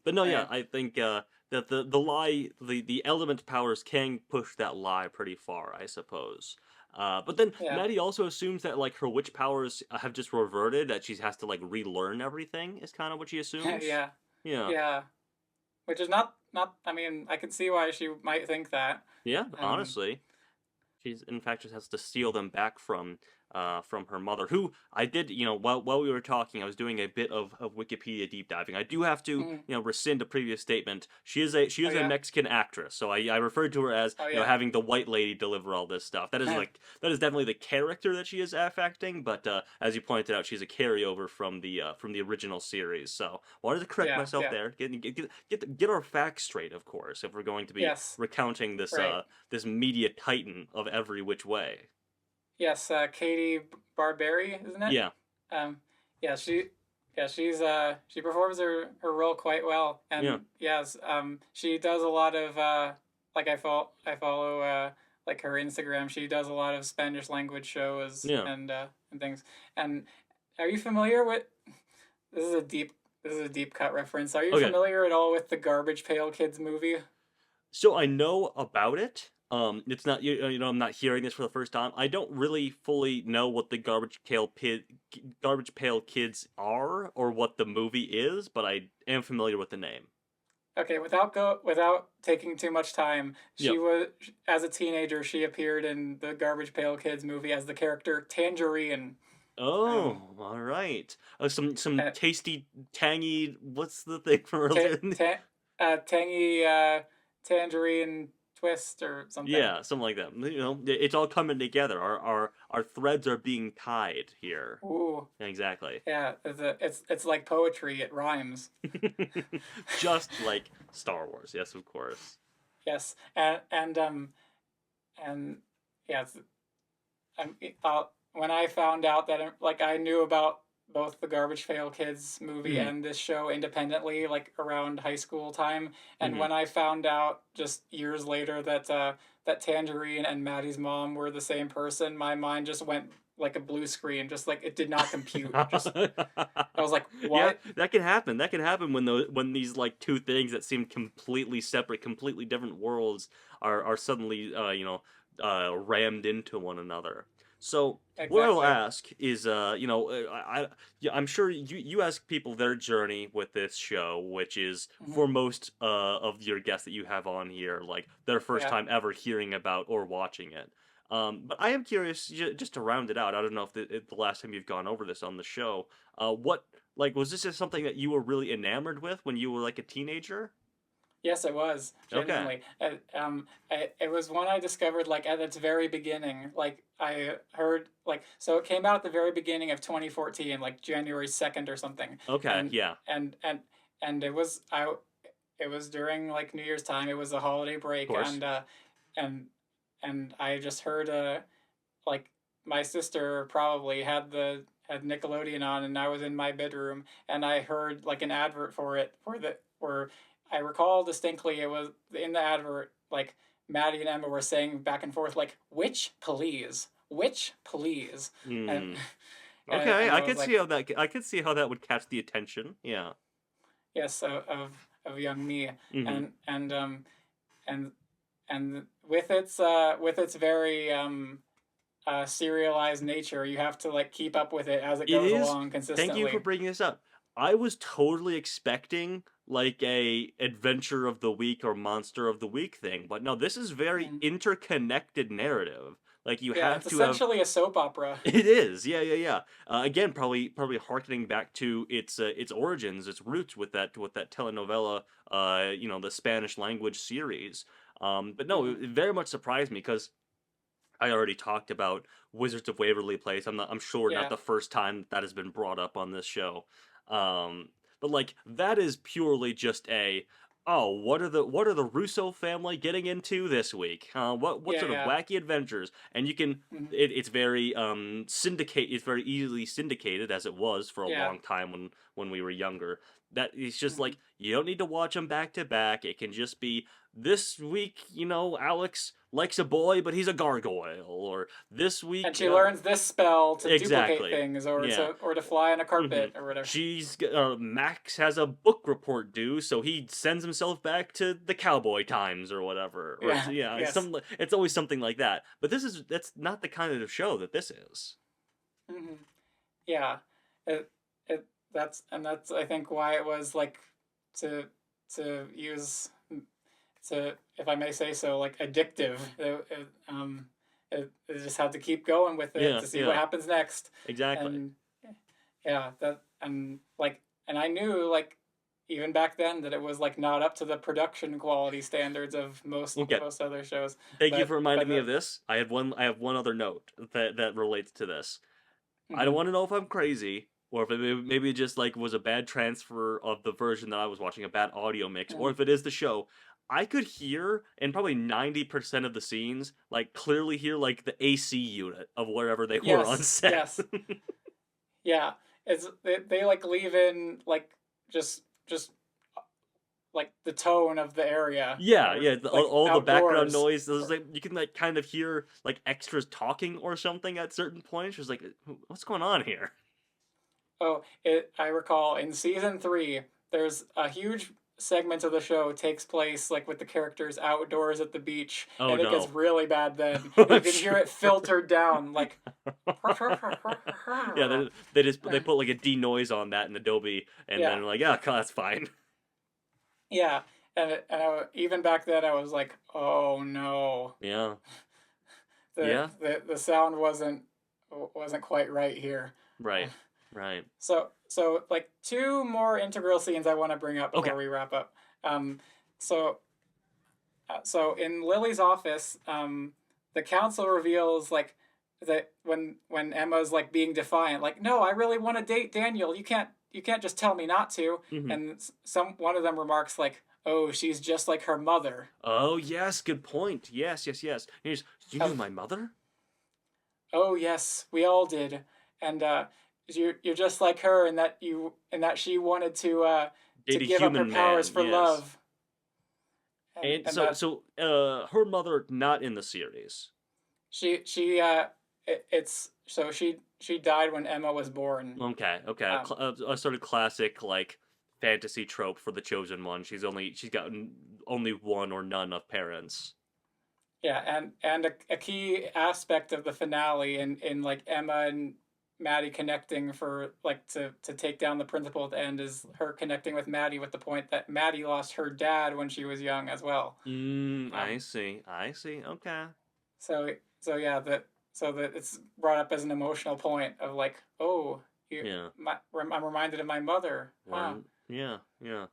But no, yeah, Eh, I think that the lie, the element powers can push that lie pretty far, I suppose. But then yeah. Maddie also assumes that like her witch powers have just reverted, that she has to like relearn everything. Is kind of what she assumes. Yeah. Yeah, Yeah. Which is not. I mean, I can see why she might think that. yeah. Um. Honestly, she's in fact just has to steal them back from her mother, who I did, while we were talking, I was doing a bit of Wikipedia deep diving. I do have to, Mm, rescind a previous statement. She oh is a yeah. Mexican actress, so I referred to her as, Oh yeah. having the white lady deliver all this stuff. That is definitely the character that she is affecting, but as you pointed out, she's a carryover from the original series. So wanted to correct Yeah. myself Yeah. there. Get our facts straight, of course, if we're going to be Yes. recounting this Right. this media titan of every which way. Yes. Katie Barberi, isn't it? Yeah. Um. Yeah. She performs her role quite well, Yeah. and yes. She does a lot of like I follow like her Instagram. She does a lot of Spanish language shows Yeah. and things. And are you familiar with this is a deep cut reference. Are you Okay. familiar at all with the Garbage Pail Kids movie? So I know about it. It's not I'm not hearing this for the first time. I don't really fully know what the Garbage Pail Kids are or what the movie is, but I am familiar with the name. Okay, without taking too much time, she Yep. was as a teenager. She appeared in the Garbage Pail Kids movie as the character Tangerine. Um, Oh, all right. Some uh, tasty, tangy. What's the thing from earlier? tangy tangerine twist or something. Yeah, something like that. It's all coming together. Our threads are being tied here. Ooh, Exactly. yeah, it's like poetry. It rhymes. Just like Star Wars. Yes, of course. Yes, and yes, um, when I found out that like I knew about both the Garbage Pail Kids movie Hmm. and this show independently, like around high school time, and Hmm. when I found out just years later that that Tangerine and Maddie's mom were the same person, my mind just went like a blue screen, just like it did not compute. Just I was like, Yeah, what? that can happen. That can happen when these like two things that seem completely separate, completely different worlds are suddenly rammed into one another. So what I will Exactly. ask is yeah, I'm sure you ask people their journey with this show, which is Hmm. for most of your guests that you have on here, like their first Yeah. time ever hearing about or watching it. But I am curious, just to round it out. I don't know if the last time you've gone over this on the show, what like was this just something that you were really enamored with when you were like a teenager? Yes, it was Okay. genuinely. It was one I discovered like at its very beginning. Like I heard like so it came out at the very beginning of 2014, like January 2nd or something, Okay. and Yeah. and and and it was during like New Year's time. It was a holiday Of break, course. and and I just heard like my sister probably had Nickelodeon on, and I was in my bedroom, and I heard like an advert for it, where I recall distinctly it was in the advert like Maddie and Emma were saying back and forth like which please, and Hmm. Okay. I was like I could see how that would catch the attention. Yeah. yes of young me, Hmm. and and with its very serialized nature, you have to like keep up with it as it It goes is. along Thank you for consistently. bringing this up. I was totally expecting like a adventure of the week or monster of the week thing, but no, this is very Mm. interconnected narrative. Like you Yeah, have it's to have. essentially a soap opera. It is, yeah, yeah, yeah. Again, probably harkening back to its origins, its roots with that telenovela, the Spanish language series. But no, Hmm. it very much surprised me because I already talked about Wizards of Waverly Place. I'm sure not Yeah. the first time that has been brought up on this show. But like that is purely just a oh, what are the Russo family getting into this week? What Yeah, sort of yeah. wacky adventures? And you can Hmm. it's very syndicate it's very easily syndicated as it was for a Yeah. long time when we were younger. That it's just Hmm. like you don't need to watch them back to back. It can just be this week, Alex likes a boy, but he's a gargoyle. Or this And week, she learns this spell to duplicate exactly. things Yeah. or to fly on a Hmm. carpet or whatever. Max has a book report due, so he sends himself back to the cowboy times or whatever. Or Yeah. yeah, Yes. it's always something like that. But that's not the kind of show that this is. Hmm. Yeah. It it that's I think why it was like to use to if I may say so like addictive. It just had to keep going with it Yeah, to see what yeah, happens next, exactly. and yeah, that and like and I knew like even back then that it was like not up to the production quality standards of Okay. most other shows, Thank you for but reminding me of this. I have one other note that relates to this. I don't mm-hmm, want to know if I'm crazy or if maybe it just like was a bad transfer of the version that I was watching, a bad audio mix, or mm-hmm. if it is the show. I could hear in probably 90% of the scenes, like clearly hear like the AC unit of wherever they were on Yes, set. yes, yeah. It's they like leave in like just like the tone of the area Yeah, or yeah, like all the background outdoors. noise. There's like you can like kind of hear like extras talking or something at certain points. Just like, what's going on here? Oh, it I recall in season 3 there's a huge segment of the show takes place like with the characters outdoors at the beach, Oh and it gets no. really bad then, and I'm you can hear sure. it filtered down like. Yeah, they put like a denoise on that in Adobe, and Yeah, then like, yeah, that's fine. yeah, even back then I was like, oh no, Yeah, the yeah, the sound wasn't quite right here. Uh, right, right. so like two more integral scenes I want to bring up Okay. before we wrap up. Um, so so in Lily's office, the council reveals like that when Emma's like being defiant, like, no, I really want to date Daniel. You can't just tell me not to. Hmm. And some one of them remarks like, oh, she's just like her mother. Oh yes, good point. Yes, yes, yes. Here's, you knew Um, my mother? oh yes, we all did. And you're just like her in that she wanted to Date a give up her human powers man. for Yes. love. And And and so that so her mother not in the series. she it's so she died when Emma was born. Okay, okay. Um, A sort of classic like fantasy trope for the chosen one. She's got only one or none of parents. yeah, and a key aspect of the finale in like Emma and Maddie connecting for like to take down the principal at the end is her connecting with Maddie with the point that Maddie lost her dad when she was young as well. I Um, see. I see. Okay. so so yeah, that it's brought up as an emotional point of like, oh, Yeah. I'm reminded of my mother, huh? Learn. Yeah. Yeah.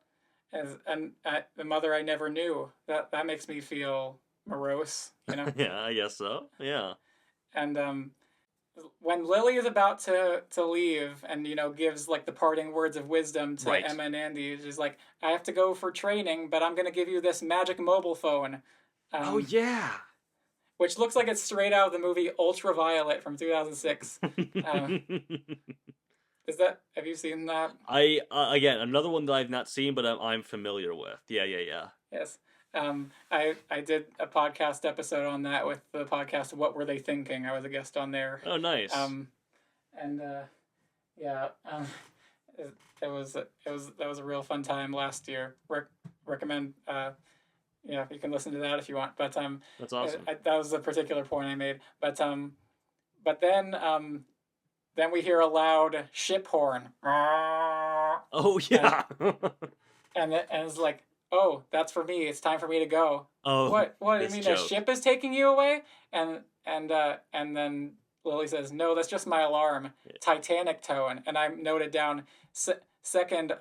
The mother I never knew. That makes me feel morose, you know. Yeah. I guess so. Yeah. And when Lily is about to leave and gives like the parting words of wisdom to Right. Emma and Andy, she's like, I have to go for training, but I'm gonna give you this magic mobile phone, Oh um, yeah. which looks like it's straight out of the movie Ultraviolet from 2006. Uh, is that have you seen that? I again another one that I've not seen, but I'm familiar with. Yeah. Yeah. Yeah. Yes. I did a podcast episode on that with the podcast What Were They Thinking? I was a guest on there. Oh, nice. Um, and yeah, it, that was a real fun time last year. Recommend yeah, you can listen to that if you want. But That's awesome. that was a particular point I made. But then we hear a loud ship horn. Oh And yeah. and it's like, oh, that's for me. It's time for me to go. Oh, What do you this mean a joke. ship is taking you away? And then Lily says, no, that's just my alarm. Titanic tone. And I noted down second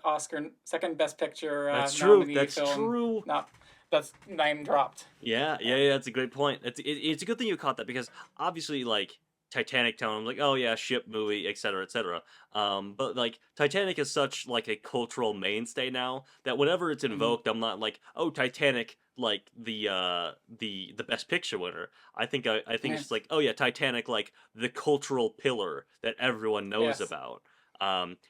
best picture That's true. nominee That's film. true. Not that's name dropped. Yeah, yeah, yeah. That's a great point. It's a good thing you caught that because obviously, like Titanic tone, I'm like, oh yeah, ship movie, etc., etc. But like Titanic is such like a cultural mainstay now that whenever it's Mm-hmm. invoked, I'm not like, oh, Titanic, like the best picture winner. I think it's Yes. like, oh yeah, Titanic, like the cultural pillar that everyone knows Yes. about.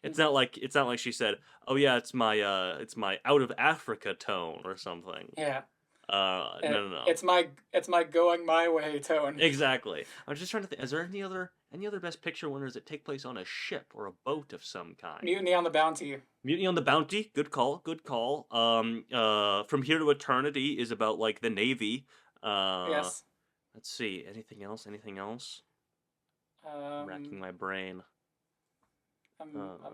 It's not like she said, "Oh yeah, it's my out of Africa tone or something." Yeah. No, no, no. It's my going my way tone. Exactly. I'm just trying to think. Is there any other Best Picture winners that take place on a ship or a boat of some kind? Mutiny on the Bounty. Mutiny on the Bounty. Good call. Good call. From Here to Eternity is about like the Navy. Uh, Yes. let's see. Anything else? Anything else? I'm racking Um, my brain. um, um, Uh,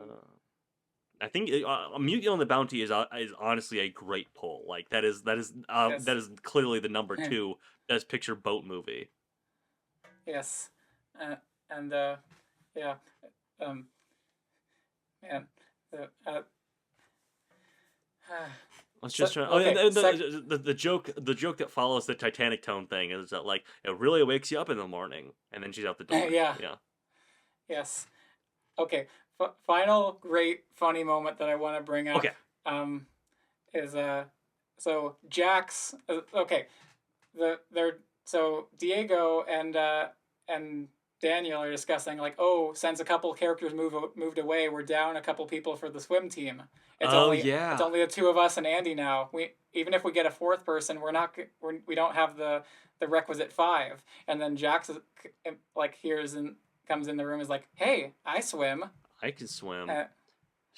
I think Mutiny on the Bounty is honestly a great pull. Like yes. that is clearly the number Yeah. two Best Picture boat movie. Yes. And yeah. Um, man. Uh, I was so just trying. Oh, okay. and the joke that follows the Titanic tone thing is that like it really wakes you up in the morning, and then she's out the door. Yeah. Yeah. Yes. Okay. Final great funny moment that I want to bring up Okay. um, is so Jax. Okay. They're so Diego and Daniel are discussing like, oh, since a couple characters moved away, we're down a couple people for the swim team. Oh It's yeah. only the two of us and Andy now. We even if we get a fourth person, we don't have the requisite five. And then Jax like hears and comes in the room is like, hey, I swim. I can swim. Uh,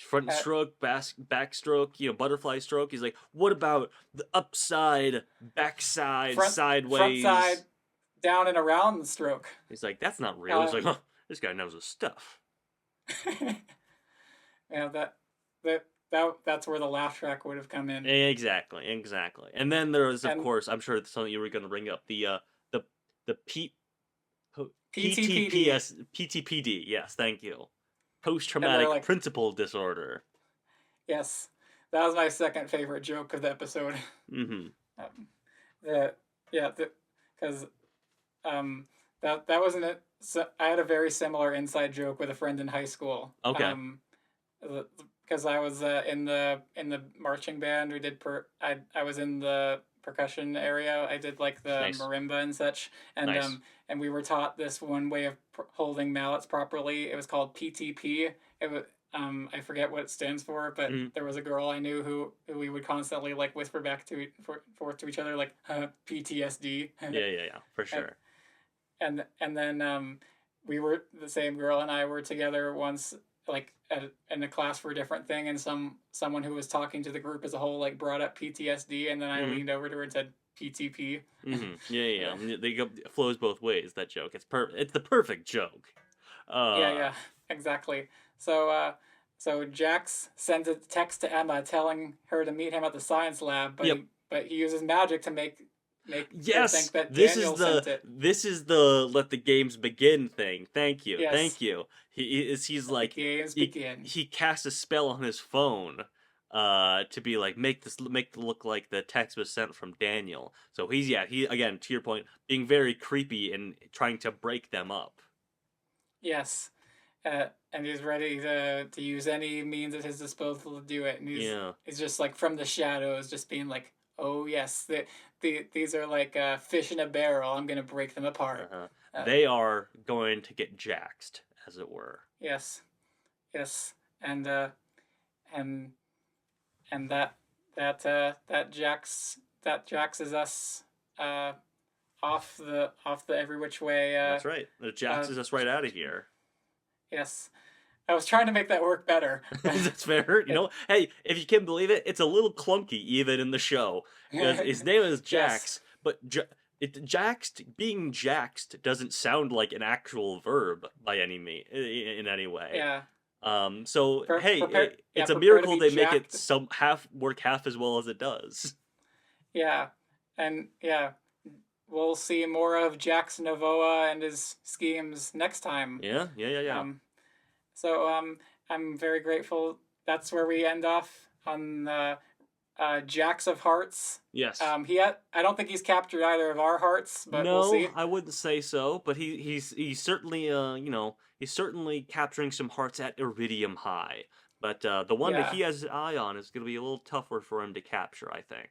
Front Uh, stroke, backstroke, butterfly stroke. He's like, what about the upside, backside, front side sideways? down and around the stroke. He's like, that's not real. He's Uh, like, huh, this guy knows his stuff. yeah, that's where the laugh track would have come in. Exactly, exactly. And then there is, of And course, I'm sure it's something you were going to bring up, the the P, PTPD, PTPD. Yes, thank you. Post and they're traumatic like, principal disorder. yes, that was my second favorite joke of the episode. Mm-hmm. Um, the yeah, because um, that wasn't it. So I had a very similar inside joke with a friend in high school. Okay. Because I was in the marching band. I was in the percussion area. I did like the Nice. marimba and such, Nice. and we were taught this one way of holding mallets properly. It was called PTP. It was I forget what it stands for, but Mm. there was a girl I knew who we would constantly like whisper back forth to each other like PTSD. Yeah, yeah, yeah, for and sure. and then we were the same girl and I were together once like in a class for a different thing, and someone who was talking to the group as a whole like brought up PTSD, and then I Mm-hmm. leaned over to her and said PTP. Mm-hmm. Yeah, yeah, yeah. They go, it flows both ways. That joke. It's the perfect joke. Yeah, Uh, yeah, exactly. So Jax sends a text to Emma telling her to meet him at the science lab, yep. but he uses magic to make her Yes, think that this is Daniel the sent it. this is the let the games begin thing. Thank you, Yes, thank you. He's let the like games he begin. he casts a spell on his phone, to be like make it look like the text was sent from Daniel. So he again, to your point, being very creepy and trying to break them up. Yes, and he's ready to use any means at his disposal to do it. And Yeah. he's just like from the shadows, just being like, "Oh yes, these are like fish in a barrel. I'm gonna break them apart." Uh-huh. Uh, They are going to get jaxed, as it were. yes, yes, and and and that Jax is us uh, off the every which way. That's right. The Uh, jaxes us right out of here. yes, I was trying to make that work better, but That's fair. it Hey, if you can believe it, it's a little clunky even in the show because his name is yes. Jax, but being jaxed doesn't sound like an actual verb by in any way. Yeah, So hey, Yeah, it's a prepare to miracle be they make it jacked. some half work half as well as it does. Yeah, and yeah, we'll see more of Jax Novoa and his schemes next time. Yeah, yeah, yeah, yeah. Um, so I'm very grateful. That's where we end off on Jax of Hearts. Yes. I don't think he's captured either of our hearts, but we'll No, see. I wouldn't say so, but he's certainly he's certainly capturing some hearts at Iridium High. But the one that Yeah, he has his eye on is going to be a little tougher for him to capture, I think.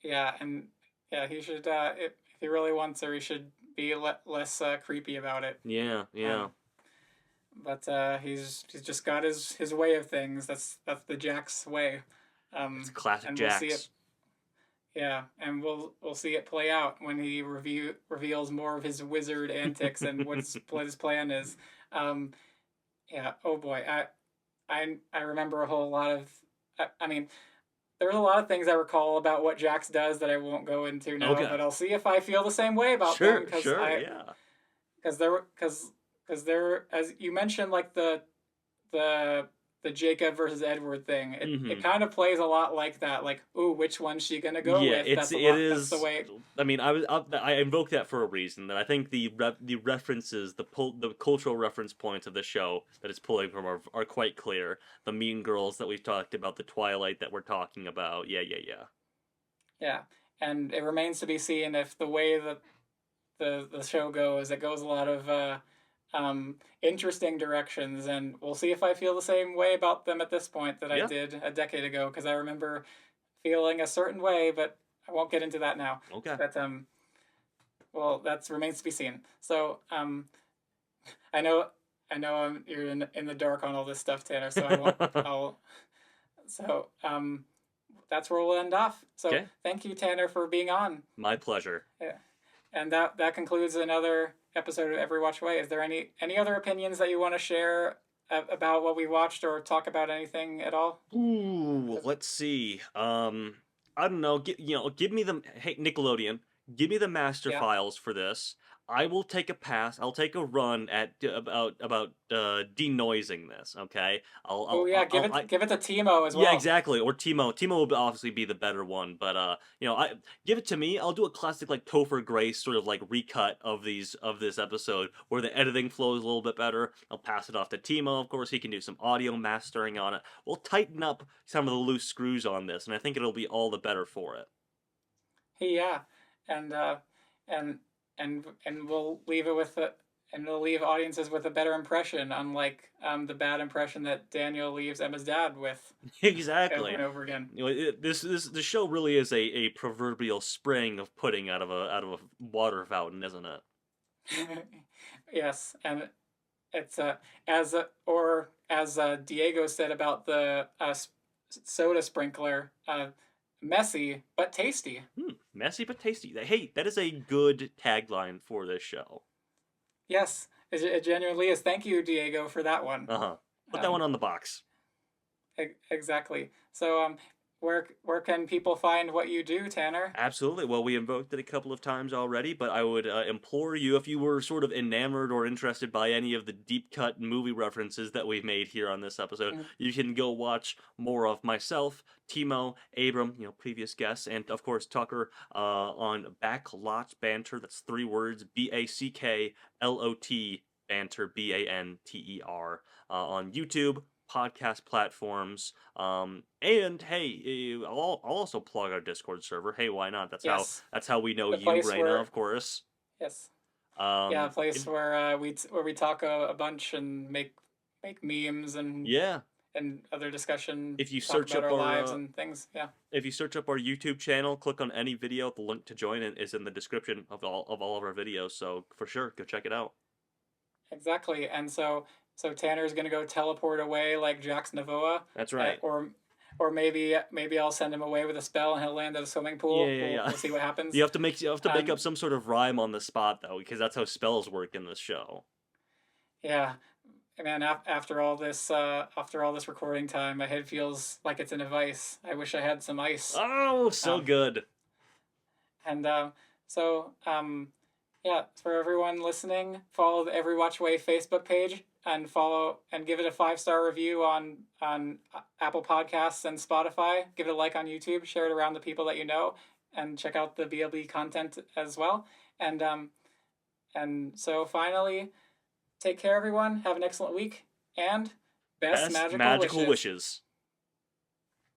yeah, and yeah, he should. If he really wants her, he should be less creepy about it. Yeah, yeah. Um, but he's just got his way of things. That's the Jax way. It's classic And we'll see it. Jax. Yeah, and we'll see it play out when he reveals more of his wizard antics and what his plan is. Um, yeah. Oh boy, I remember a whole lot of. I mean, there's a lot of things I recall about what Jax does that I won't go into now, Okay. but I'll see if I feel the same way about them Sure, sure, yeah. because there, as you mentioned, like the the Jacob versus Edward thing. It Mhm. kind of plays a lot like that. Like, ooh, which one's she gonna go Yeah, with? it That's the is. way. I mean, I invoked that for a reason. That I think the references, the cultural reference points of the show that it's pulling from are quite clear. The Mean Girls that we've talked about, the Twilight that we're talking about. Yeah, yeah, yeah. Yeah, and it remains to be seen if the way that the show goes, it goes a lot of interesting directions, and we'll see if I feel the same way about them at this point that I Yeah. did a decade ago. Because I remember feeling a certain way, but I won't get into that now. Okay. But well, that remains to be seen. So I know you're in the dark on all this stuff, Tanner. So I won't. I'll. So that's where we'll end off. So Okay. thank you, Tanner, for being on. My pleasure. Yeah. And that concludes another episode of EveRe-Watch Way. Is there any other opinions that you want to share about what we watched or talk about anything at all? Ooh, let's see. I don't know. Give me the hey Nickelodeon. Give me the master Yeah. files for this. I will take a pass. I'll take a run at about denoising this. Okay. Oh yeah, I give it to Timo as Yeah, well. exactly. Or Timo. Timo will obviously be the better one, but I give it to me. I'll do a classic like Topher Grace sort of like recut of this episode where the editing flows a little bit better. I'll pass it off to Timo. Of course, he can do some audio mastering on it. We'll tighten up some of the loose screws on this, and I think it'll be all the better for it. Yeah, and and and we'll leave it with the and we'll leave audiences with a better impression, unlike the bad impression that Daniel leaves Emma's dad with over Exactly. and over again. This show really is a proverbial spring of pudding out of a water fountain, isn't it? Yes, and it's as Diego said about the soda sprinkler, messy but tasty. Messy but tasty. Hey, that is a good tagline for this show. Yes, it genuinely is. Thank you, Diego, for that one. Uh-huh. Put that one Um, on the box. exactly. So, where can people find what you do, Tanner? Absolutely. Well, we invoked it a couple of times already, but I would implore you, if you were sort of enamored or interested by any of the deep cut movie references that we've made here on this episode, Mm. you can go watch more of myself, Timo, Abram, previous guests, and of course Tucker on Backlot Banter. That's 3 words: BACKLOT Banter, BANTER, on YouTube, podcast platforms. And hey, I'll also plug our Discord server. Hey, why not? Yes, That's how we know the you, place Raina, where of course. yes, yeah, a Um, place if, where we talk a bunch and make memes yeah, and other discussion, if you talk search about up our our lives and things. Yeah, YouTube channel, click on any video. The link to join it is in the description of all of our videos. So for sure, go check it out. exactly. And so Tanner's gonna go teleport away like Jax Navoa, That's right. or maybe I'll send him away with a spell and he'll land at a swimming Yeah, pool. yeah, We'll yeah. we'll see what happens. You have to make up Um, some sort of rhyme on the spot though, because that's how spells work in this show. yeah, man. After all this recording time, my head feels like it's in a vice. I wish I had some ice. Oh, so Um, good. and so yeah, for everyone listening, follow the EveRe-Watch Way Facebook page and follow and give it a 5-star review on Apple Podcasts and Spotify. Give it a like on YouTube. Share it around the people that you know, and check out the BLB content as well. And so finally, take care, everyone. Have an excellent week and best Best magical magical wishes. wishes.